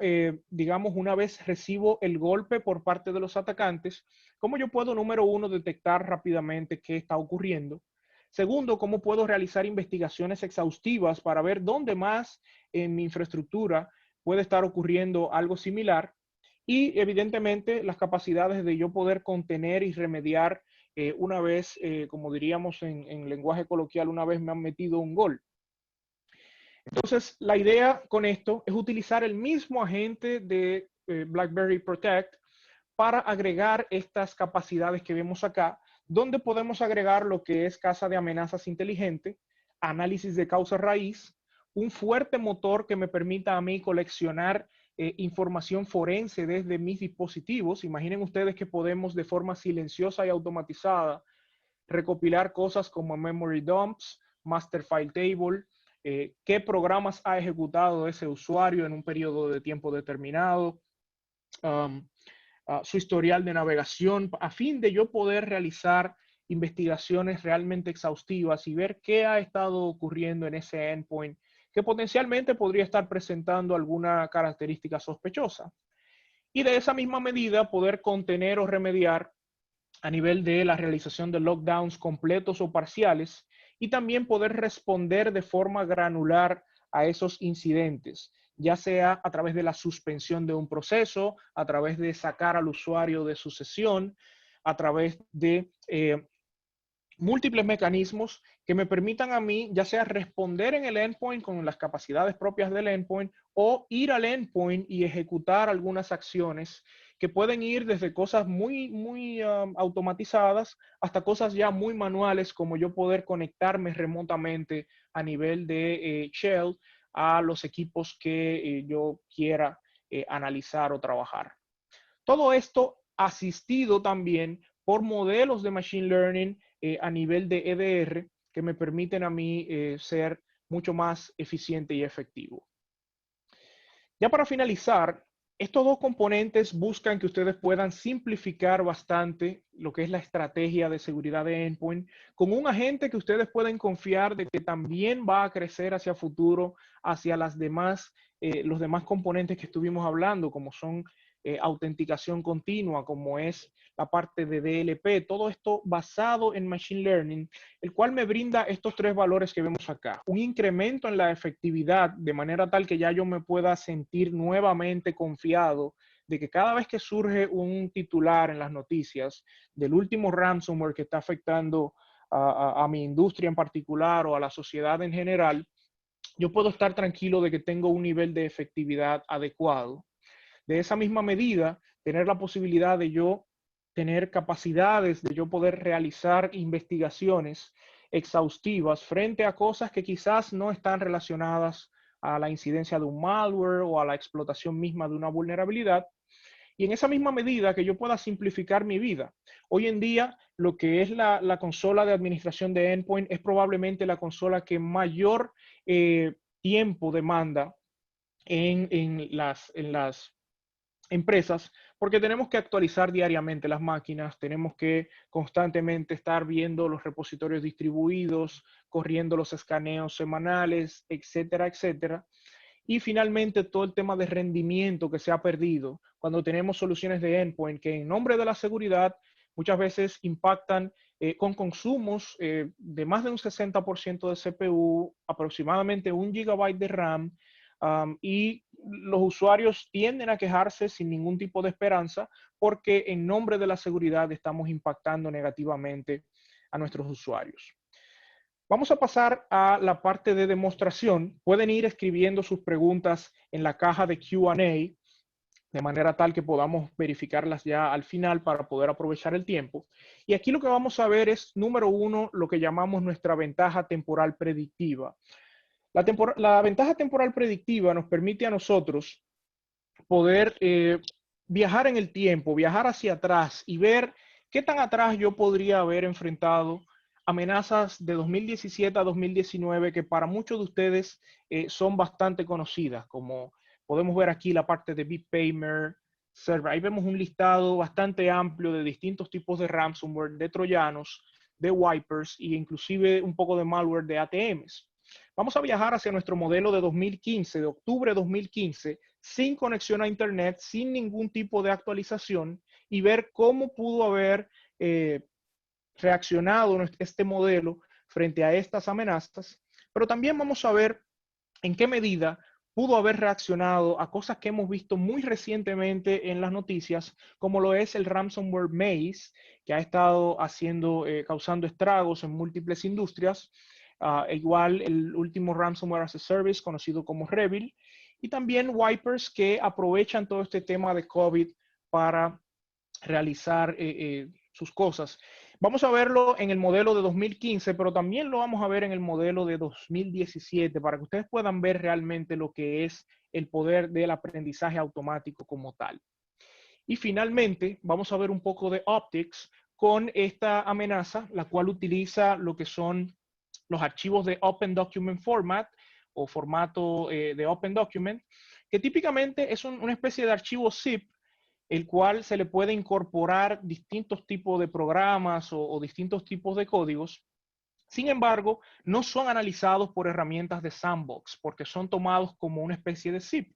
S1: digamos, una vez recibo el golpe por parte de los atacantes, cómo yo puedo, número uno, detectar rápidamente qué está ocurriendo? Segundo, ¿cómo puedo realizar investigaciones exhaustivas para ver dónde más en mi infraestructura puede estar ocurriendo algo similar? Y evidentemente las capacidades de yo poder contener y remediar una vez, como diríamos en lenguaje coloquial, una vez me han metido un gol. Entonces, la idea con esto es utilizar el mismo agente de BlackBerry Protect para agregar estas capacidades que vemos acá, donde podemos agregar lo que es casa de amenazas inteligente, análisis de causa raíz, un fuerte motor que me permita a mí coleccionar información forense desde mis dispositivos. Imaginen ustedes que podemos de forma silenciosa y automatizada recopilar cosas como memory dumps, master file table, qué programas ha ejecutado ese usuario en un periodo de tiempo determinado, su historial de navegación, a fin de yo poder realizar investigaciones realmente exhaustivas y ver qué ha estado ocurriendo en ese endpoint que potencialmente podría estar presentando alguna característica sospechosa. Y de esa misma medida poder contener o remediar a nivel de la realización de lockdowns completos o parciales y también poder responder de forma granular a esos incidentes, ya sea a través de la suspensión de un proceso, a través de sacar al usuario de su sesión, a través de múltiples mecanismos que me permitan a mí, ya sea responder en el endpoint con las capacidades propias del endpoint o ir al endpoint y ejecutar algunas acciones que pueden ir desde cosas muy automatizadas hasta cosas ya muy manuales, como yo poder conectarme remotamente a nivel de shell a los equipos que yo quiera analizar o trabajar. Todo esto asistido también por modelos de Machine Learning a nivel de EDR que me permiten a mí ser mucho más eficiente y efectivo. Ya para finalizar, estos dos componentes buscan que ustedes puedan simplificar bastante lo que es la estrategia de seguridad de endpoint con un agente que ustedes pueden confiar de que también va a crecer hacia futuro, hacia las demás, los demás componentes que estuvimos hablando, como son autenticación continua, como es la parte de DLP, todo esto basado en Machine Learning, el cual me brinda estos 3 valores que vemos acá. Un incremento en la efectividad de manera tal que ya yo me pueda sentir nuevamente confiado de que cada vez que surge un titular en las noticias del último ransomware que está afectando a mi industria en particular o a la sociedad en general, yo puedo estar tranquilo de que tengo un nivel de efectividad adecuado. De esa misma medida, tener la posibilidad de yo tener capacidades, de yo poder realizar investigaciones exhaustivas frente a cosas que quizás no están relacionadas a la incidencia de un malware o a la explotación misma de una vulnerabilidad. Y en esa misma medida que yo pueda simplificar mi vida. Hoy en día, lo que es la consola de administración de endpoint es probablemente la consola que mayor tiempo demanda en las empresas, porque tenemos que actualizar diariamente las máquinas, tenemos que constantemente estar viendo los repositorios distribuidos, corriendo los escaneos semanales, etcétera, etcétera. Y finalmente, todo el tema de rendimiento que se ha perdido cuando tenemos soluciones de endpoint que en nombre de la seguridad muchas veces impactan con consumos de más de un 60% de CPU, aproximadamente 1 GB de RAM, y los usuarios tienden a quejarse sin ningún tipo de esperanza porque en nombre de la seguridad estamos impactando negativamente a nuestros usuarios. Vamos a pasar a la parte de demostración. Pueden ir escribiendo sus preguntas en la caja de Q&A de manera tal que podamos verificarlas ya al final para poder aprovechar el tiempo. Y aquí lo que vamos a ver es, número uno, lo que llamamos nuestra ventaja temporal predictiva. La ventaja temporal predictiva nos permite a nosotros poder viajar en el tiempo, viajar hacia atrás y ver qué tan atrás yo podría haber enfrentado amenazas de 2017 a 2019 que para muchos de ustedes son bastante conocidas, como podemos ver aquí la parte de BitPaymer, Server. Ahí vemos un listado bastante amplio de distintos tipos de ransomware, de troyanos, de wipers e inclusive un poco de malware de ATMs. Vamos a viajar hacia nuestro modelo de 2015, de octubre de 2015, sin conexión a Internet, sin ningún tipo de actualización, y ver cómo pudo haber reaccionado este modelo frente a estas amenazas. Pero también vamos a ver en qué medida pudo haber reaccionado a cosas que hemos visto muy recientemente en las noticias, como lo es el ransomware Maze, que ha estado causando estragos en múltiples industrias. Igual el último ransomware as a service, conocido como Revil, y también wipers que aprovechan todo este tema de COVID para realizar sus cosas. Vamos a verlo en el modelo de 2015, pero también lo vamos a ver en el modelo de 2017 para que ustedes puedan ver realmente lo que es el poder del aprendizaje automático como tal. Y finalmente, vamos a ver un poco de optics con esta amenaza, la cual utiliza lo que son los archivos de Open Document Format o formato de Open Document, que típicamente es una especie de archivo zip, el cual se le puede incorporar distintos tipos de programas o distintos tipos de códigos. Sin embargo, no son analizados por herramientas de sandbox, porque son tomados como una especie de zip.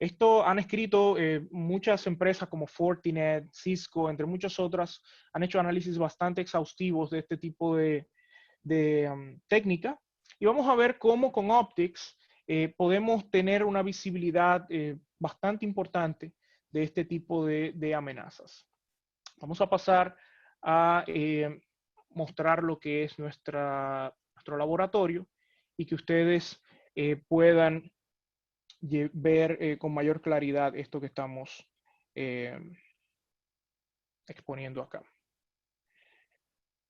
S1: Esto han escrito muchas empresas como Fortinet, Cisco, entre muchas otras, han hecho análisis bastante exhaustivos de este tipo de técnica. Y vamos a ver cómo con Optics podemos tener una visibilidad bastante importante de este tipo de amenazas. Vamos a pasar a mostrar lo que es nuestro laboratorio y que ustedes puedan ver con mayor claridad esto que estamos exponiendo acá.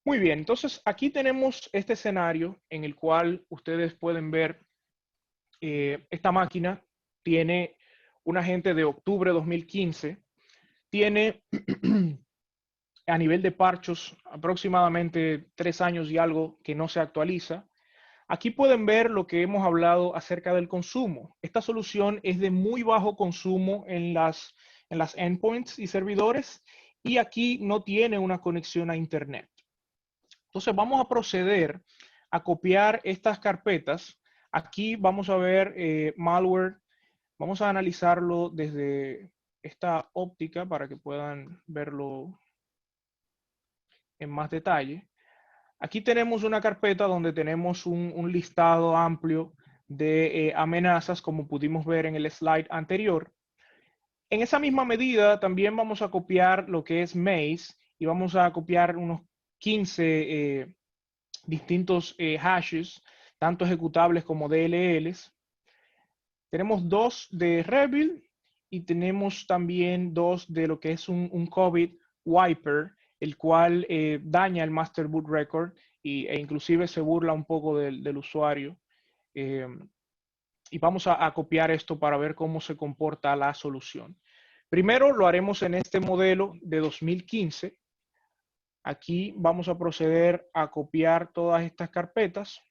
S1: Muy bien, entonces aquí tenemos este escenario en el cual ustedes pueden ver esta máquina tiene un agente de octubre de 2015, tiene a nivel de parchos aproximadamente 3 años y algo que no se actualiza. Aquí pueden ver lo que hemos hablado acerca del consumo. Esta solución es de muy bajo consumo en las endpoints y servidores y aquí no tiene una conexión a Internet. Entonces vamos a proceder a copiar estas carpetas. Aquí vamos a ver malware. Vamos a analizarlo desde esta óptica para que puedan verlo en más detalle. Aquí tenemos una carpeta donde tenemos un listado amplio de amenazas, como pudimos ver en el slide anterior. En esa misma medida, también vamos a copiar lo que es Maze y vamos a copiar unos 15 distintos hashes, tanto ejecutables como DLLs. Tenemos 2 de Revil y tenemos también 2 de lo que es un COVID wiper, el cual daña el master boot record e inclusive se burla un poco del usuario. Y vamos a copiar esto para ver cómo se comporta la solución. Primero lo haremos en este modelo de 2015. Aquí vamos a proceder a copiar todas estas carpetas.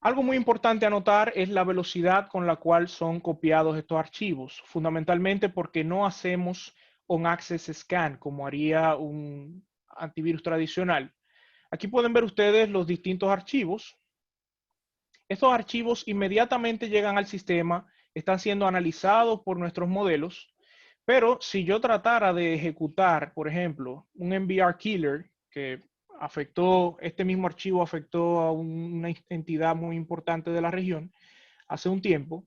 S1: Algo muy importante a notar es la velocidad con la cual son copiados estos archivos, fundamentalmente porque no hacemos on-access scan como haría un antivirus tradicional. Aquí pueden ver ustedes los distintos archivos. Estos archivos inmediatamente llegan al sistema, están siendo analizados por nuestros modelos, pero si yo tratara de ejecutar, por ejemplo, un MBR killer que afectó, este mismo archivo afectó a una entidad muy importante de la región hace un tiempo,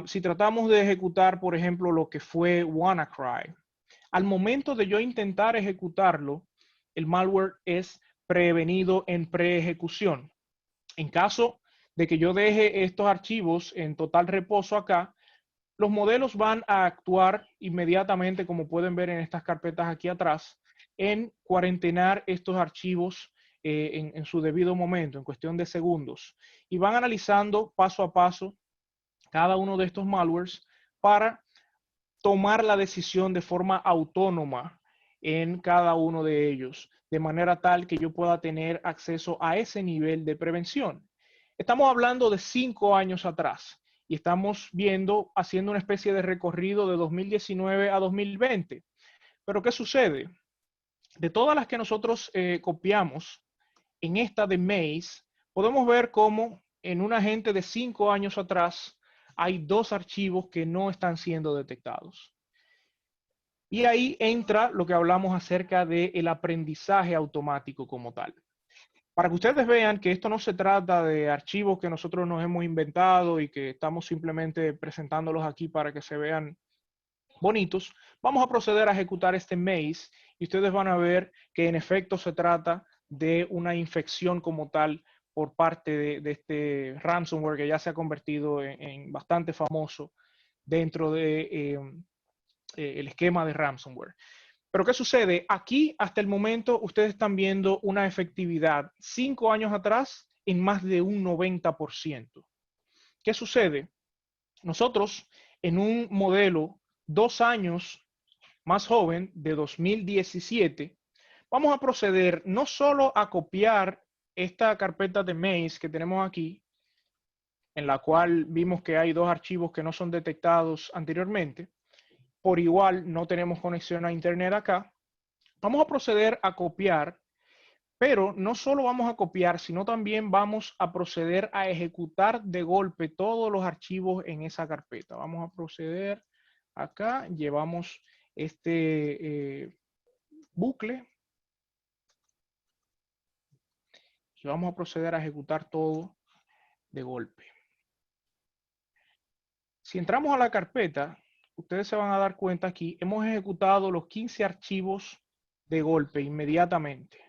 S1: si tratamos de ejecutar, por ejemplo, lo que fue WannaCry, al momento de yo intentar ejecutarlo, el malware es prevenido en preejecución. En caso de que yo deje estos archivos en total reposo acá, los modelos van a actuar inmediatamente, como pueden ver en estas carpetas aquí atrás, en cuarentenar estos archivos en su debido momento, en cuestión de segundos. Y van analizando paso a paso cada uno de estos malwares para tomar la decisión de forma autónoma en cada uno de ellos, de manera tal que yo pueda tener acceso a ese nivel de prevención. Estamos hablando de 5 años atrás y estamos viendo, haciendo una especie de recorrido de 2019 a 2020. Pero ¿qué sucede? De todas las que nosotros copiamos, en esta de Maze, podemos ver cómo en un agente de 5 años atrás hay 2 archivos que no están siendo detectados. Y ahí entra lo que hablamos acerca del aprendizaje automático como tal. Para que ustedes vean que esto no se trata de archivos que nosotros nos hemos inventado y que estamos simplemente presentándolos aquí para que se vean bonitos, vamos a proceder a ejecutar este maze y ustedes van a ver que en efecto se trata de una infección como tal por parte de este ransomware que ya se ha convertido en bastante famoso dentro de el esquema de ransomware. Pero ¿qué sucede? Aquí, hasta el momento, ustedes están viendo una efectividad 5 años atrás en más de un 90%. ¿Qué sucede? Nosotros, en un modelo 2 años más joven, de 2017, vamos a proceder no solo a copiar esta carpeta de Maze que tenemos aquí, en la cual vimos que hay 2 archivos que no son detectados anteriormente, por igual no tenemos conexión a internet acá, vamos a proceder a copiar, pero no solo vamos a copiar, sino también vamos a proceder a ejecutar de golpe todos los archivos en esa carpeta. Vamos a proceder acá, llevamos este bucle y vamos a proceder a ejecutar todo de golpe. Si entramos a la carpeta, ustedes se van a dar cuenta aquí, hemos ejecutado los 15 archivos de golpe inmediatamente.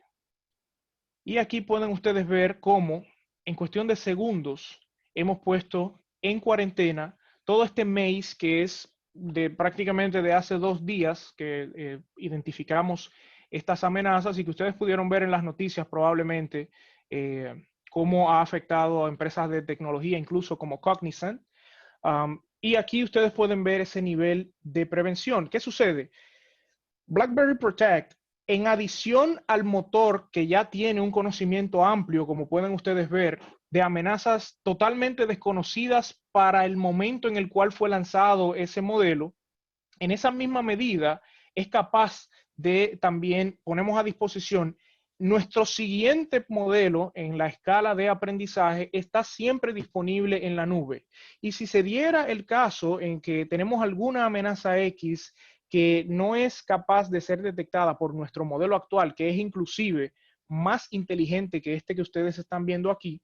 S1: Y aquí pueden ustedes ver cómo en cuestión de segundos hemos puesto en cuarentena todo este maze que es de prácticamente de hace 2 días que identificamos estas amenazas y que ustedes pudieron ver en las noticias probablemente cómo ha afectado a empresas de tecnología, incluso como Cognizant. Y aquí ustedes pueden ver ese nivel de prevención. ¿Qué sucede? BlackBerry Protect, en adición al motor que ya tiene un conocimiento amplio, como pueden ustedes ver, de amenazas totalmente desconocidas para el momento en el cual fue lanzado ese modelo, en esa misma medida es capaz de también, ponemos a disposición, nuestro siguiente modelo en la escala de aprendizaje está siempre disponible en la nube. Y si se diera el caso en que tenemos alguna amenaza X que no es capaz de ser detectada por nuestro modelo actual, que es inclusive más inteligente que este que ustedes están viendo aquí,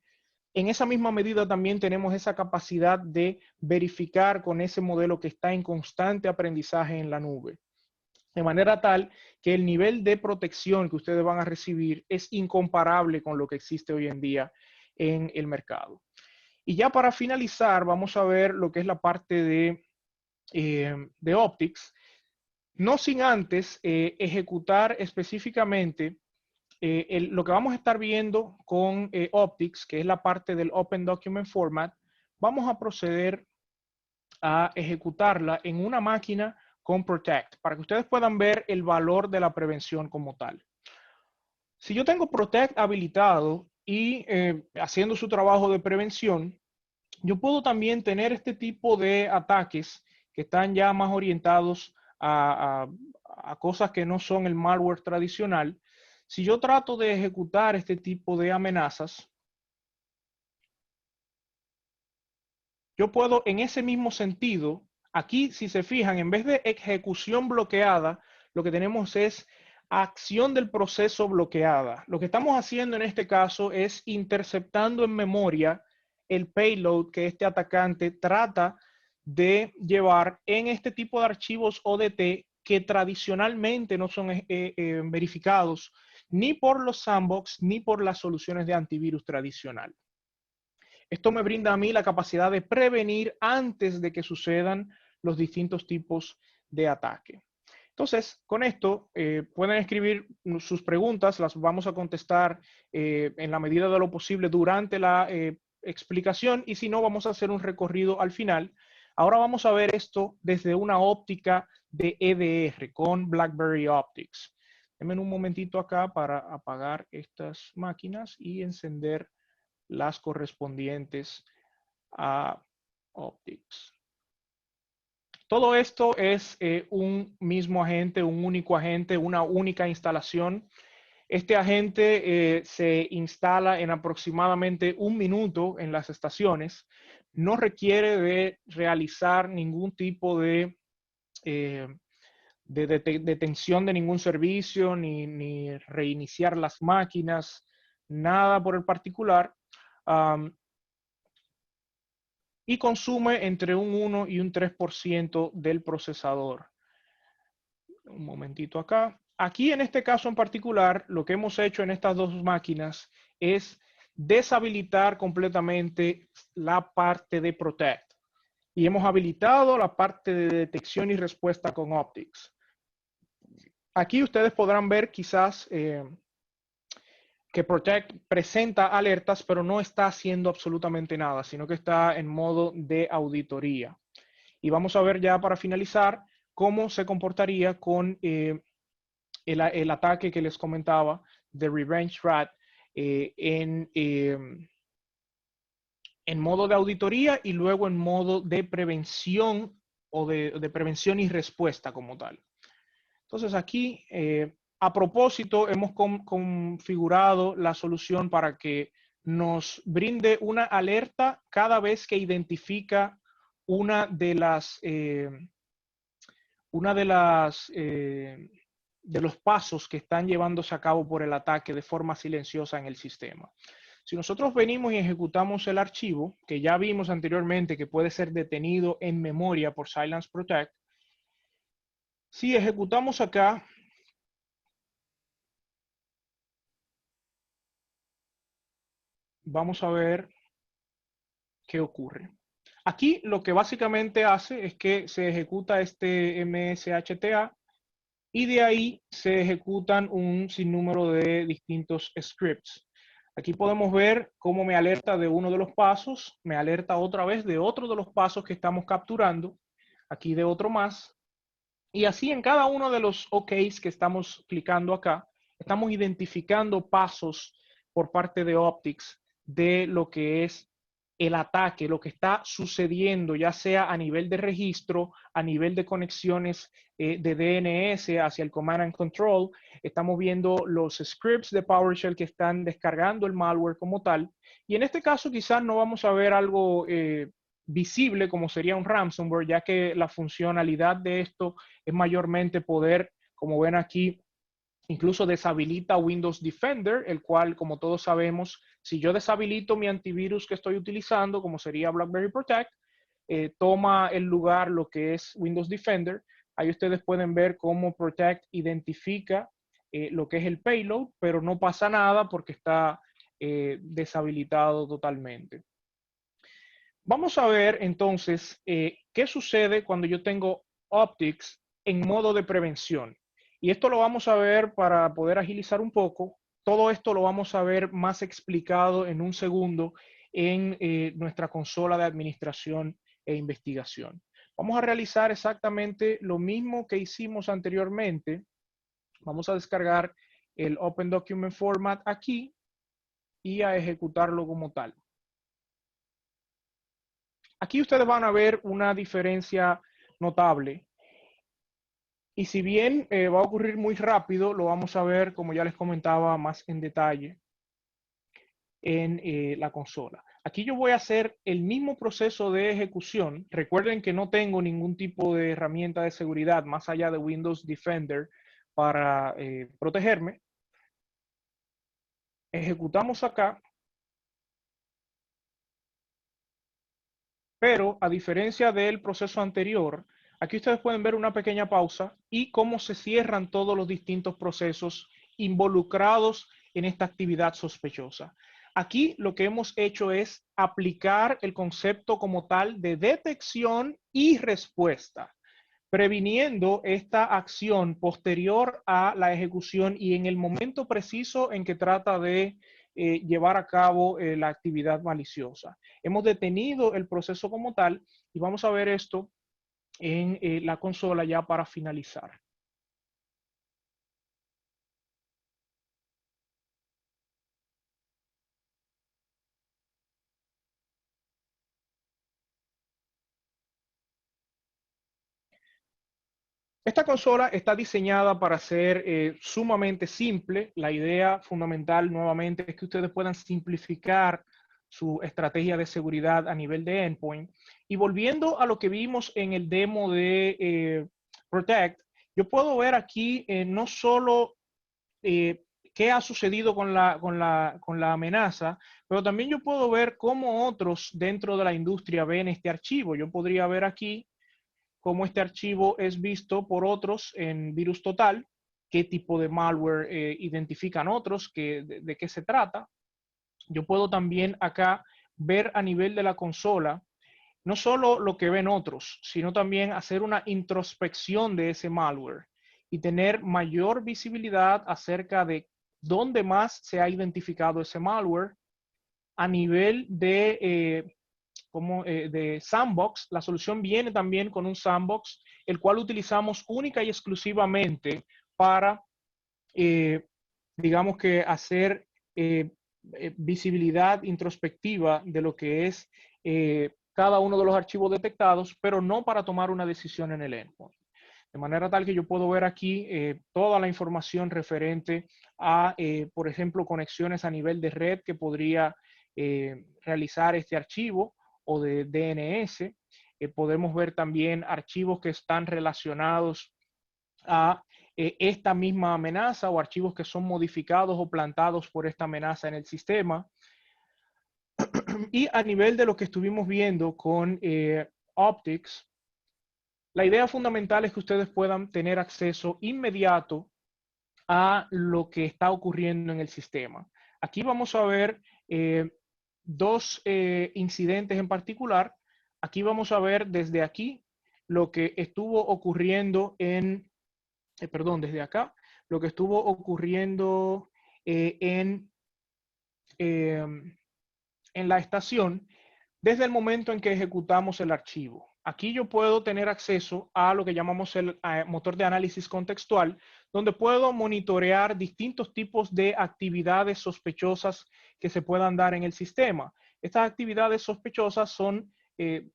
S1: en esa misma medida también tenemos esa capacidad de verificar con ese modelo que está en constante aprendizaje en la nube. De manera tal que el nivel de protección que ustedes van a recibir es incomparable con lo que existe hoy en día en el mercado. Y ya para finalizar, vamos a ver lo que es la parte de Optics, no sin antes ejecutar específicamente lo que vamos a estar viendo con Optics, que es la parte del Open Document Format. Vamos a proceder a ejecutarla en una máquina con Protect, para que ustedes puedan ver el valor de la prevención como tal. Si yo tengo Protect habilitado y haciendo su trabajo de prevención, yo puedo también tener este tipo de ataques que están ya más orientados a cosas que no son el malware tradicional. Si yo trato de ejecutar este tipo de amenazas, yo puedo en ese mismo sentido, aquí si se fijan, en vez de ejecución bloqueada, lo que tenemos es acción del proceso bloqueada. Lo que estamos haciendo en este caso es interceptando en memoria el payload que este atacante trata de llevar en este tipo de archivos ODT que tradicionalmente no son verificados ni por los sandbox ni por las soluciones de antivirus tradicional. Esto me brinda a mí la capacidad de prevenir antes de que sucedan los distintos tipos de ataque. Entonces, con esto pueden escribir sus preguntas, las vamos a contestar en la medida de lo posible durante la explicación y si no, vamos a hacer un recorrido al final. Ahora vamos a ver esto desde una óptica de EDR con BlackBerry Optics. Denme un momentito acá para apagar estas máquinas y encender las correspondientes a Optics. Todo esto es un mismo agente, un único agente, una única instalación. Este agente se instala en aproximadamente 1 minuto en las estaciones. No requiere de realizar ningún tipo de detención de ningún servicio, ni reiniciar las máquinas, nada por el particular. Y consume entre un 1 y un 3% del procesador. Un momentito acá. Aquí en este caso en particular, lo que hemos hecho en estas dos máquinas es deshabilitar completamente la parte de Protect. Y hemos habilitado la parte de detección y respuesta con Optics. Aquí ustedes podrán ver quizás que Protect presenta alertas, pero no está haciendo absolutamente nada, sino que está en modo de auditoría. Y vamos a ver ya para finalizar cómo se comportaría con el ataque que les comentaba de Revenge Rat en modo de auditoría y luego en modo de prevención o de prevención y respuesta como tal. Entonces aquí, a propósito, hemos configurado la solución para que nos brinde una alerta cada vez que identifica una de los pasos que están llevándose a cabo por el ataque de forma silenciosa en el sistema. Si nosotros venimos y ejecutamos el archivo, que ya vimos anteriormente que puede ser detenido en memoria por Silence Protect, si ejecutamos acá, vamos a ver qué ocurre. Aquí lo que básicamente hace es que se ejecuta este MSHTA y de ahí se ejecutan un sinnúmero de distintos scripts. Aquí podemos ver cómo me alerta de uno de los pasos, me alerta otra vez de otro de los pasos que estamos capturando, aquí de otro más, y así en cada uno de los OKs que estamos clicando acá, estamos identificando pasos por parte de Optics de lo que es el ataque, lo que está sucediendo, ya sea a nivel de registro, a nivel de conexiones de DNS hacia el Command and Control. Estamos viendo los scripts de PowerShell que están descargando el malware como tal. Y en este caso quizás no vamos a ver algo visible como sería un ransomware, ya que la funcionalidad de esto es mayormente poder, como ven aquí, incluso deshabilita Windows Defender, el cual, como todos sabemos, si yo deshabilito mi antivirus que estoy utilizando, como sería BlackBerry Protect, toma el lugar lo que es Windows Defender. Ahí ustedes pueden ver cómo Protect identifica lo que es el payload, pero no pasa nada porque está deshabilitado totalmente. Vamos a ver entonces qué sucede cuando yo tengo Optics en modo de prevención. Y esto lo vamos a ver para poder agilizar un poco. Todo esto lo vamos a ver más explicado en un segundo en nuestra consola de administración e investigación. Vamos a realizar exactamente lo mismo que hicimos anteriormente. Vamos a descargar el Open Document Format aquí y a ejecutarlo como tal. Aquí ustedes van a ver una diferencia notable. Y si bien va a ocurrir muy rápido, lo vamos a ver, como ya les comentaba, más en detalle en la consola. Aquí yo voy a hacer el mismo proceso de ejecución. Recuerden que no tengo ningún tipo de herramienta de seguridad más allá de Windows Defender para protegerme. Ejecutamos acá, pero a diferencia del proceso anterior, aquí ustedes pueden ver una pequeña pausa y cómo se cierran todos los distintos procesos involucrados en esta actividad sospechosa. Aquí lo que hemos hecho es aplicar el concepto como tal de detección y respuesta, previniendo esta acción posterior a la ejecución y en el momento preciso en que trata de llevar a cabo la actividad maliciosa. Hemos detenido el proceso como tal y vamos a ver esto en la consola ya para finalizar. Esta consola está diseñada para ser sumamente simple. La idea fundamental nuevamente es que ustedes puedan simplificar su estrategia de seguridad a nivel de endpoint. Y volviendo a lo que vimos en el demo de Protect, yo puedo ver aquí no solo qué ha sucedido con la amenaza, pero también yo puedo ver cómo otros dentro de la industria ven este archivo. Yo podría ver aquí cómo este archivo es visto por otros en Virus Total, qué tipo de malware identifican otros, de qué se trata. Yo puedo también acá ver a nivel de la consola no solo lo que ven otros, sino también hacer una introspección de ese malware y tener mayor visibilidad acerca de dónde más se ha identificado ese malware a nivel de sandbox. La solución viene también con un sandbox, el cual utilizamos única y exclusivamente para, eh, digamos que hacer visibilidad introspectiva de lo que es cada uno de los archivos detectados, pero no para tomar una decisión en el endpoint. De manera tal que yo puedo ver aquí toda la información referente a, por ejemplo, conexiones a nivel de red que podría realizar este archivo o de DNS. Podemos ver también archivos que están relacionados a esta misma amenaza o archivos que son modificados o plantados por esta amenaza en el sistema. Y a nivel de lo que estuvimos viendo con Optics, la idea fundamental es que ustedes puedan tener acceso inmediato a lo que está ocurriendo en el sistema. Aquí vamos a ver dos incidentes en particular. Aquí vamos a ver desde aquí lo que estuvo ocurriendo desde acá, lo que estuvo ocurriendo en, eh, en la estación desde el momento en que ejecutamos el archivo. Aquí yo puedo tener acceso a lo que llamamos el motor de análisis contextual, donde puedo monitorear distintos tipos de actividades sospechosas que se puedan dar en el sistema. Estas actividades sospechosas son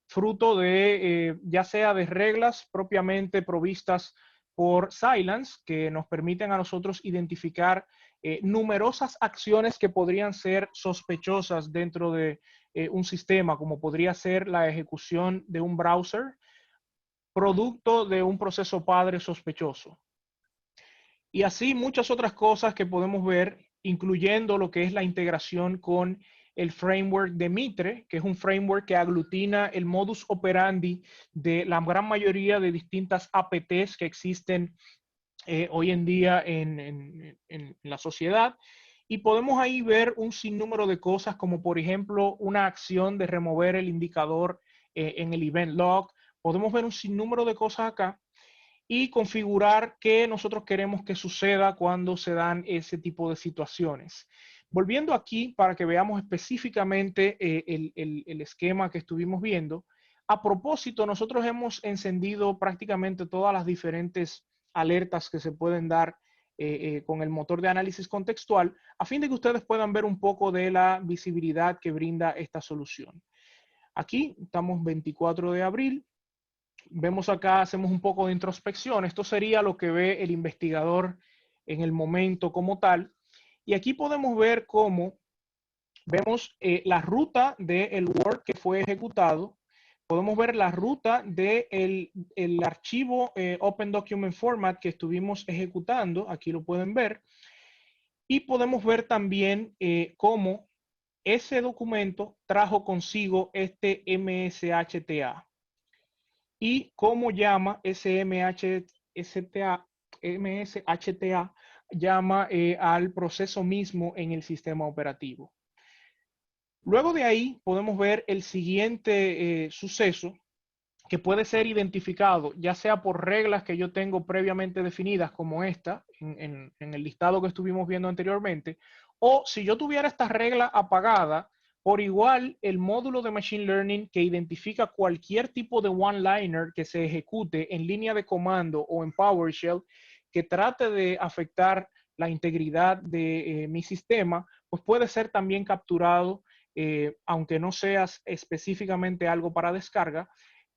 S1: fruto de, ya sea de reglas propiamente provistas por Silence, que nos permiten a nosotros identificar numerosas acciones que podrían ser sospechosas dentro de un sistema, como podría ser la ejecución de un browser, producto de un proceso padre sospechoso. Y así muchas otras cosas que podemos ver, incluyendo lo que es la integración con el framework de Mitre, que es un framework que aglutina el modus operandi de la gran mayoría de distintas APTs que existen hoy en día en la sociedad. Y podemos ahí ver un sinnúmero de cosas, como por ejemplo una acción de remover el indicador en el event log. Podemos ver un sinnúmero de cosas acá y configurar qué nosotros queremos que suceda cuando se dan ese tipo de situaciones. Volviendo aquí para que veamos específicamente el esquema que estuvimos viendo, a propósito, nosotros hemos encendido prácticamente todas las diferentes alertas que se pueden dar con el motor de análisis contextual, a fin de que ustedes puedan ver un poco de la visibilidad que brinda esta solución. Aquí estamos 24 de abril. vemos acá, hacemos un poco de introspección. Esto sería lo que ve el investigador en el momento como tal. Y aquí podemos ver cómo vemos la ruta del work que fue ejecutado. Podemos ver la ruta del el archivo Open Document Format que estuvimos ejecutando. Aquí lo pueden ver. Y podemos ver también cómo ese documento trajo consigo este MSHTA. Y cómo llama ese MSHTA llama al proceso mismo en el sistema operativo. Luego de ahí podemos ver el siguiente suceso que puede ser identificado ya sea por reglas que yo tengo previamente definidas como esta en el listado que estuvimos viendo anteriormente, o si yo tuviera esta regla apagada, por igual el módulo de Machine Learning que identifica cualquier tipo de one-liner que se ejecute en línea de comando o en PowerShell que trate de afectar la integridad de mi sistema, pues puede ser también capturado, aunque no sea específicamente algo para descarga,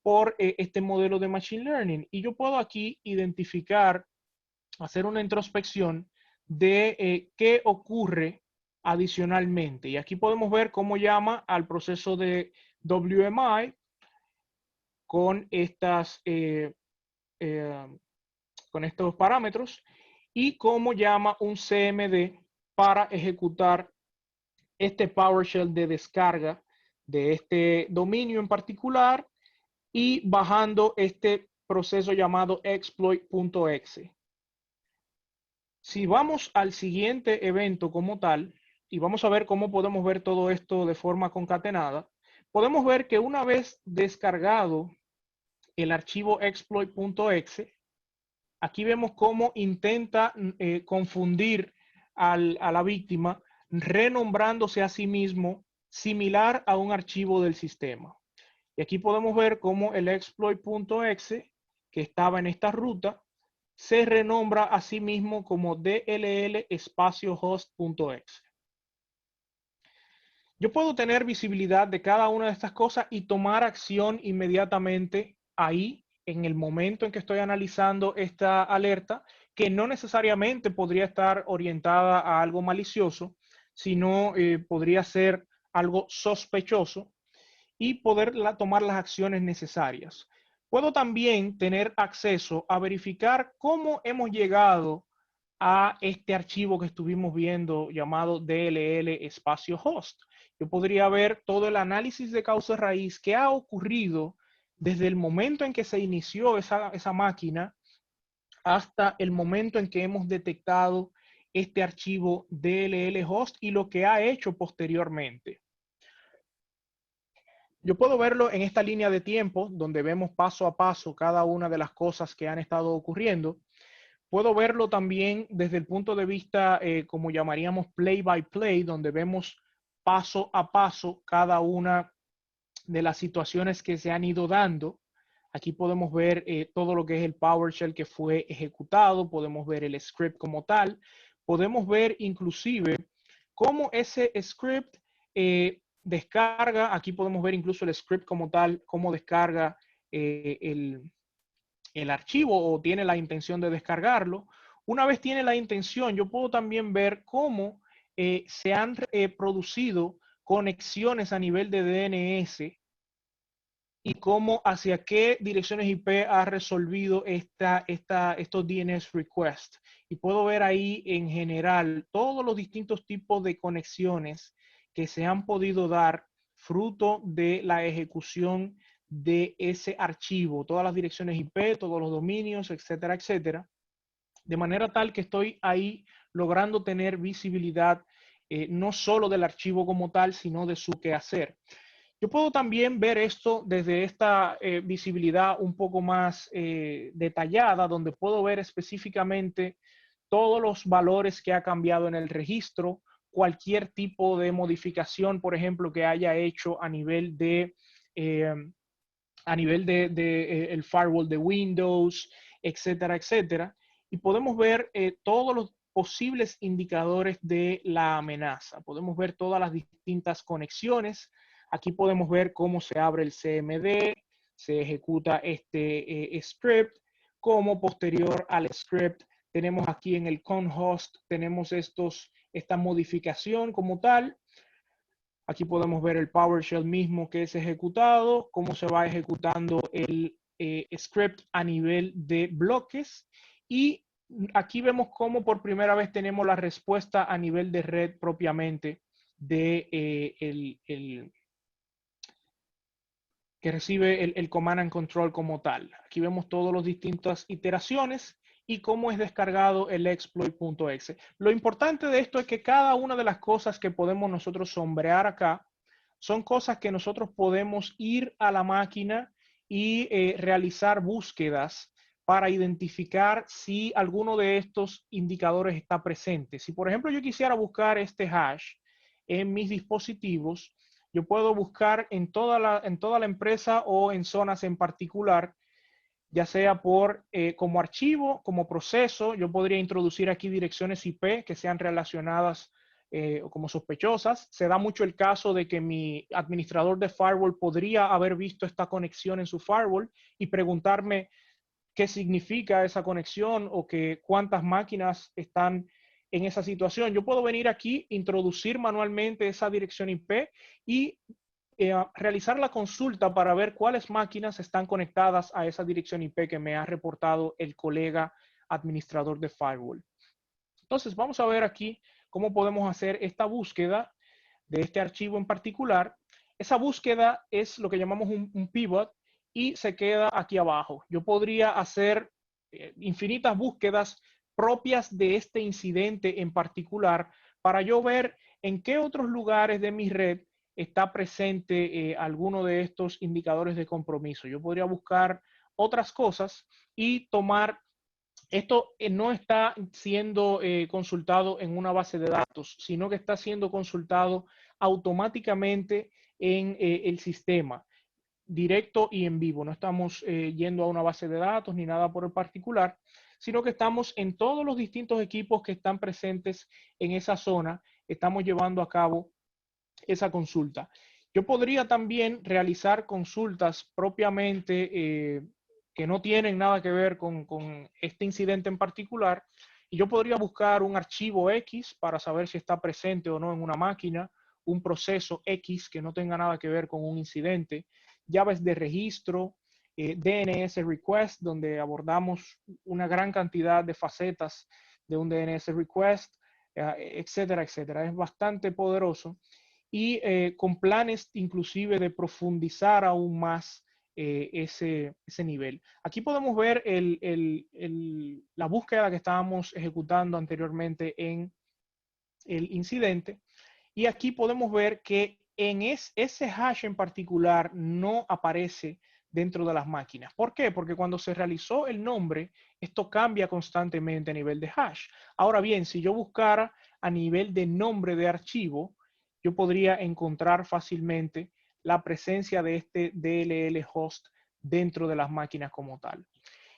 S1: por este modelo de Machine Learning. Y yo puedo aquí identificar, hacer una introspección de qué ocurre adicionalmente. Y aquí podemos ver cómo llama al proceso de WMI con, con estos parámetros y cómo llama un CMD para ejecutar este PowerShell de descarga de este dominio en particular y bajando este proceso llamado exploit.exe. Si vamos al siguiente evento como tal, y vamos a ver cómo podemos ver todo esto de forma concatenada, podemos ver que una vez descargado el archivo exploit.exe, aquí vemos cómo intenta confundir a la víctima, renombrándose a sí mismo similar a un archivo del sistema. Y aquí podemos ver cómo el exploit.exe, que estaba en esta ruta, se renombra a sí mismo como DLL espacio host.exe. Yo puedo tener visibilidad de cada una de estas cosas y tomar acción inmediatamente ahí, en el momento en que estoy analizando esta alerta, que no necesariamente podría estar orientada a algo malicioso, sino podría ser algo sospechoso y poder tomar las acciones necesarias. Puedo también tener acceso a verificar cómo hemos llegado a este archivo que estuvimos viendo llamado DLL espacio host. Yo podría ver todo el análisis de causa raíz que ha ocurrido desde el momento en que se inició esa máquina hasta el momento en que hemos detectado este archivo DLL host y lo que ha hecho posteriormente. Yo puedo verlo en esta línea de tiempo, donde vemos paso a paso cada una de las cosas que han estado ocurriendo. Puedo verlo también desde el punto de vista, como llamaríamos play by play, donde vemos paso a paso cada una de las situaciones que se han ido dando. Aquí podemos ver todo lo que es el PowerShell que fue ejecutado, podemos ver el script como tal, podemos ver inclusive cómo ese script descarga, aquí podemos ver incluso el script como tal, cómo descarga el archivo o tiene la intención de descargarlo. Una vez tiene la intención, yo puedo también ver cómo se han producido conexiones a nivel de DNS y cómo hacia qué direcciones IP ha resolvido estos DNS requests. Y puedo ver ahí en general todos los distintos tipos de conexiones que se han podido dar fruto de la ejecución de ese archivo, todas las direcciones IP, todos los dominios, etcétera, etcétera. De manera tal que estoy ahí logrando tener visibilidad no solo del archivo como tal, sino de su quehacer. Yo puedo también ver esto desde esta visibilidad un poco más detallada, donde puedo ver específicamente todos los valores que ha cambiado en el registro, cualquier tipo de modificación, por ejemplo, que haya hecho a nivel de el firewall de Windows, etcétera, etcétera. Y podemos ver todos los posibles indicadores de la amenaza. Podemos ver todas las distintas conexiones. Aquí podemos ver cómo se abre el CMD, se ejecuta este script, como posterior al script tenemos aquí en el conhost, tenemos esta modificación como tal. Aquí podemos ver el PowerShell mismo que es ejecutado, cómo se va ejecutando el script a nivel de bloques. Y aquí vemos cómo por primera vez tenemos la respuesta a nivel de red propiamente de que recibe el command and control como tal. Aquí vemos todas las distintas iteraciones y cómo es descargado el exploit.exe. Lo importante de esto es que cada una de las cosas que podemos nosotros sombrear acá son cosas que nosotros podemos ir a la máquina y realizar búsquedas para identificar si alguno de estos indicadores está presente. Si por ejemplo yo quisiera buscar este hash en mis dispositivos, yo puedo buscar en toda la empresa o en zonas en particular, ya sea como archivo, como proceso. Yo podría introducir aquí direcciones IP que sean relacionadas o como sospechosas. Se da mucho el caso de que mi administrador de firewall podría haber visto esta conexión en su firewall y preguntarme qué significa esa conexión o cuántas máquinas están en esa situación. Yo puedo venir aquí, introducir manualmente esa dirección IP y realizar la consulta para ver cuáles máquinas están conectadas a esa dirección IP que me ha reportado el colega administrador de firewall. Entonces, vamos a ver aquí cómo podemos hacer esta búsqueda de este archivo en particular. Esa búsqueda es lo que llamamos un pivot y se queda aquí abajo. Yo podría hacer infinitas búsquedas propias de este incidente en particular para yo ver en qué otros lugares de mi red está presente alguno de estos indicadores de compromiso. Yo podría buscar otras cosas y tomar esto. No está siendo consultado en una base de datos, sino que está siendo consultado automáticamente en el sistema, directo y en vivo. No estamos yendo a una base de datos ni nada por el particular, sino que estamos en todos los distintos equipos que están presentes en esa zona. Estamos llevando a cabo esa consulta. Yo podría también realizar consultas propiamente que no tienen nada que ver con este incidente en particular, y yo podría buscar un archivo X para saber si está presente o no en una máquina, un proceso X que no tenga nada que ver con un incidente, llaves de registro, DNS request, donde abordamos una gran cantidad de facetas de un DNS request, etcétera, etcétera. Es bastante poderoso y con planes inclusive de profundizar aún más ese nivel. Aquí podemos ver la búsqueda que estábamos ejecutando anteriormente en el incidente, y aquí podemos ver que ese hash en particular no aparece dentro de las máquinas. ¿Por qué? Porque cuando se realizó el nombre, esto cambia constantemente a nivel de hash. Ahora bien, si yo buscara a nivel de nombre de archivo, yo podría encontrar fácilmente la presencia de este DLL host dentro de las máquinas como tal.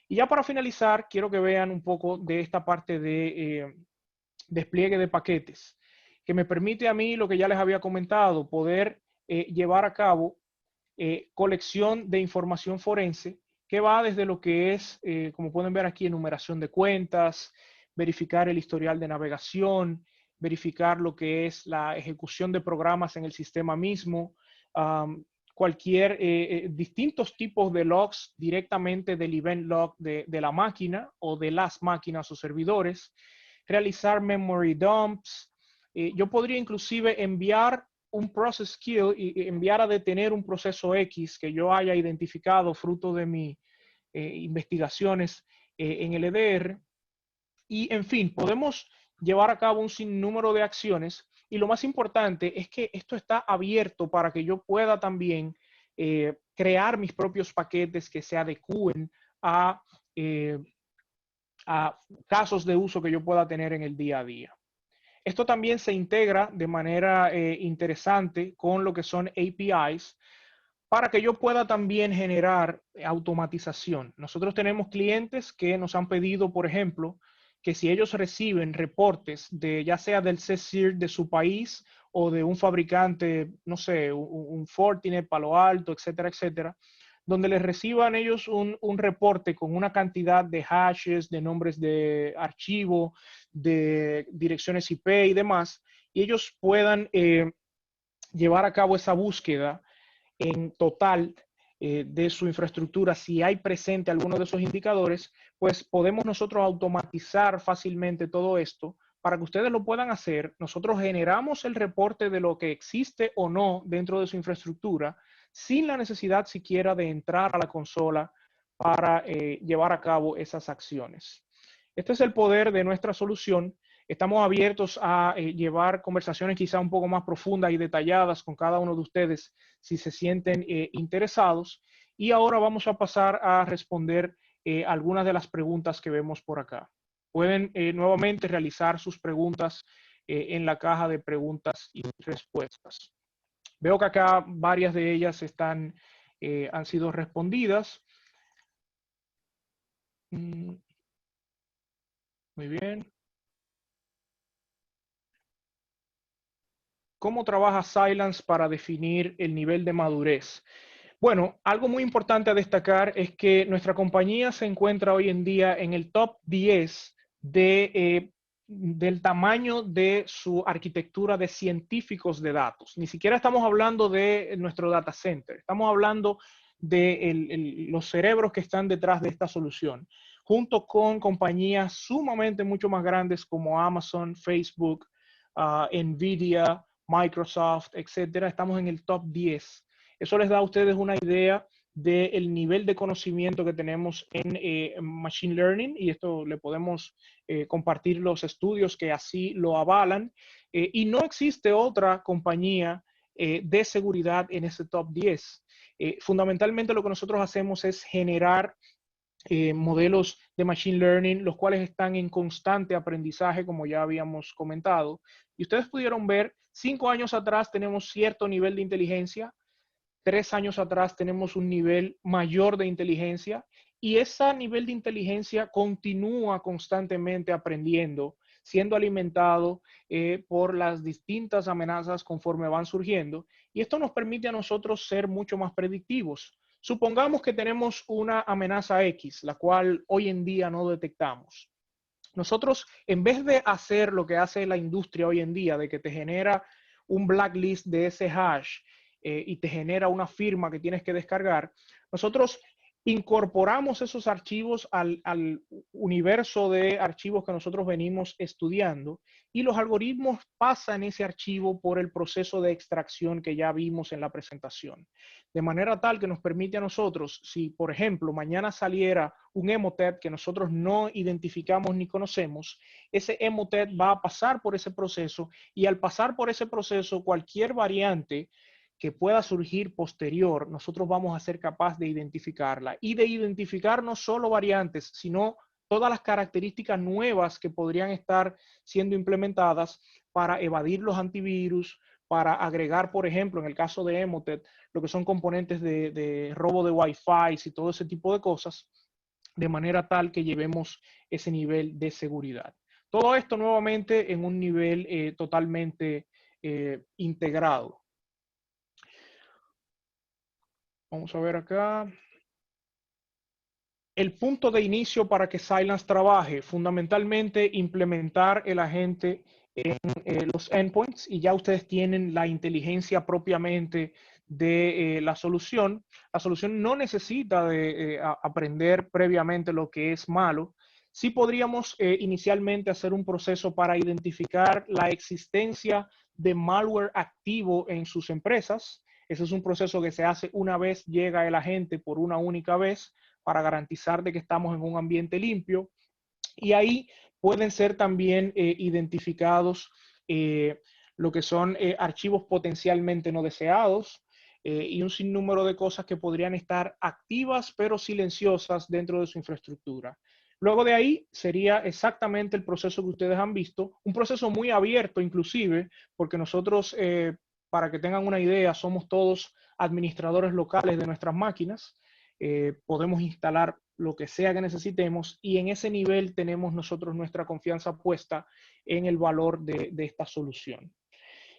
S1: Y ya para finalizar, quiero que vean un poco de esta parte de despliegue de paquetes, que me permite a mí, lo que ya les había comentado, poder llevar a cabo colección de información forense que va desde lo que es, como pueden ver aquí, enumeración de cuentas, verificar el historial de navegación, verificar lo que es la ejecución de programas en el sistema mismo, distintos tipos de logs directamente del event log de la máquina o de las máquinas o servidores, realizar memory dumps. Yo podría inclusive enviar un process kill y enviar a detener un proceso X que yo haya identificado fruto de mis investigaciones en el EDR. Y en fin, podemos llevar a cabo un sinnúmero de acciones, y lo más importante es que esto está abierto para que yo pueda también crear mis propios paquetes que se adecúen a casos de uso que yo pueda tener en el día a día. Esto también se integra de manera interesante con lo que son APIs para que yo pueda también generar automatización. Nosotros tenemos clientes que nos han pedido, por ejemplo, que si ellos reciben reportes ya sea del CSIRT de su país o de un fabricante, no sé, un Fortinet, Palo Alto, etcétera, etcétera, donde les reciban ellos un reporte con una cantidad de hashes, de nombres de archivo, de direcciones IP y demás, y ellos puedan llevar a cabo esa búsqueda en total de su infraestructura. Si hay presente alguno de esos indicadores, pues podemos nosotros automatizar fácilmente todo esto para que ustedes lo puedan hacer. Nosotros generamos el reporte de lo que existe o no dentro de su infraestructura sin la necesidad siquiera de entrar a la consola para llevar a cabo esas acciones. Este es el poder de nuestra solución. Estamos abiertos a llevar conversaciones quizá un poco más profundas y detalladas con cada uno de ustedes si se sienten interesados. Y ahora vamos a pasar a responder algunas de las preguntas que vemos por acá. Pueden nuevamente realizar sus preguntas en la caja de preguntas y respuestas. Veo que acá varias de ellas han sido respondidas. Muy bien. ¿Cómo trabaja Cylance para definir el nivel de madurez? Bueno, algo muy importante a destacar es que nuestra compañía se encuentra hoy en día en el top 10 del tamaño de su arquitectura de científicos de datos. Ni siquiera estamos hablando de nuestro data center, estamos hablando de los cerebros que están detrás de esta solución, junto con compañías sumamente mucho más grandes como Amazon, Facebook, Nvidia, Microsoft, etcétera. Estamos en el top 10. Eso les da a ustedes una idea del nivel de conocimiento que tenemos en Machine Learning, y esto le podemos compartir los estudios que así lo avalan. Y no existe otra compañía de seguridad en ese top 10. Fundamentalmente lo que nosotros hacemos es generar modelos de Machine Learning, los cuales están en constante aprendizaje, como ya habíamos comentado. Y ustedes pudieron ver, 5 años atrás tenemos cierto nivel de inteligencia, 3 años atrás tenemos un nivel mayor de inteligencia, y ese nivel de inteligencia continúa constantemente aprendiendo, siendo alimentado por las distintas amenazas conforme van surgiendo, y esto nos permite a nosotros ser mucho más predictivos. Supongamos que tenemos una amenaza X, la cual hoy en día no detectamos. Nosotros, en vez de hacer lo que hace la industria hoy en día, de que te genera un blacklist de ese hash y te genera una firma que tienes que descargar, nosotros incorporamos esos archivos al universo de archivos que nosotros venimos estudiando, y los algoritmos pasan ese archivo por el proceso de extracción que ya vimos en la presentación. De manera tal que nos permite a nosotros, si por ejemplo mañana saliera un emotet que nosotros no identificamos ni conocemos, ese emotet va a pasar por ese proceso, y al pasar por ese proceso, cualquier variante que pueda surgir posterior, nosotros vamos a ser capaces de identificarla, y de identificar no solo variantes, sino todas las características nuevas que podrían estar siendo implementadas para evadir los antivirus, para agregar, por ejemplo, en el caso de Emotet, lo que son componentes de robo de Wi-Fi y todo ese tipo de cosas, de manera tal que llevemos ese nivel de seguridad. Todo esto nuevamente en un nivel totalmente integrado. Vamos a ver acá. El punto de inicio para que Cylance trabaje, fundamentalmente implementar el agente en los endpoints, y ya ustedes tienen la inteligencia propiamente de la solución. La solución no necesita de aprender previamente lo que es malo. Sí podríamos inicialmente hacer un proceso para identificar la existencia de malware activo en sus empresas. Ese es un proceso que se hace una vez llega el agente por una única vez, para garantizar de que estamos en un ambiente limpio. Y ahí pueden ser también identificados lo que son archivos potencialmente no deseados y un sinnúmero de cosas que podrían estar activas pero silenciosas dentro de su infraestructura. Luego de ahí sería exactamente el proceso que ustedes han visto, un proceso muy abierto inclusive, porque nosotros, para que tengan una idea, somos todos administradores locales de nuestras máquinas. Podemos instalar lo que sea que necesitemos, y en ese nivel tenemos nosotros nuestra confianza puesta en el valor de esta solución.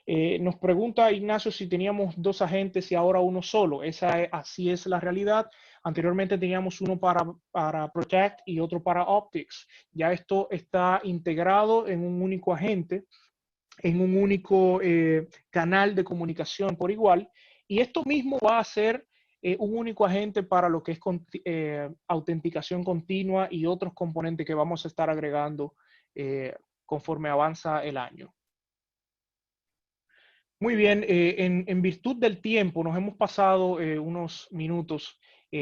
S1: Nos pregunta Ignacio si teníamos dos agentes y ahora uno solo. Así es la realidad. Anteriormente teníamos uno para Protect y otro para Optics. Ya esto está integrado en un único agente, en un único canal de comunicación por igual. Y esto mismo va a ser un único agente para lo que es autenticación continua y otros componentes que vamos a estar agregando conforme avanza el año. Muy bien, en virtud del tiempo, nos hemos pasado unos minutos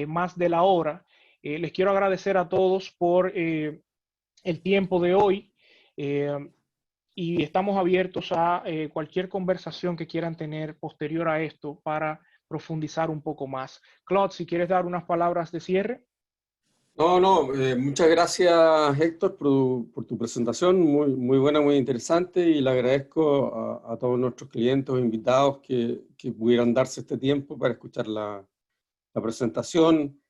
S1: más de la hora. Les quiero agradecer a todos por el tiempo de hoy y estamos abiertos a cualquier conversación que quieran tener posterior a esto para profundizar un poco más. Claude, si quieres dar unas palabras de cierre.
S2: Muchas gracias, Héctor, por tu presentación, muy buena, muy interesante, y le agradezco a todos nuestros clientes o invitados que pudieran darse este tiempo para escuchar la presentación.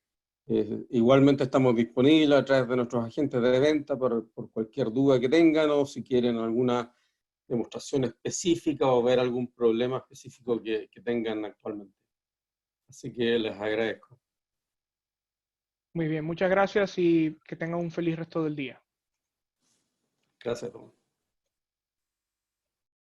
S2: Igualmente estamos disponibles a través de nuestros agentes de venta por cualquier duda que tengan, o si quieren alguna demostración específica o ver algún problema específico que tengan actualmente. Así que les agradezco.
S1: Muy bien, muchas gracias y que tengan un feliz resto del día.
S2: Gracias a todos.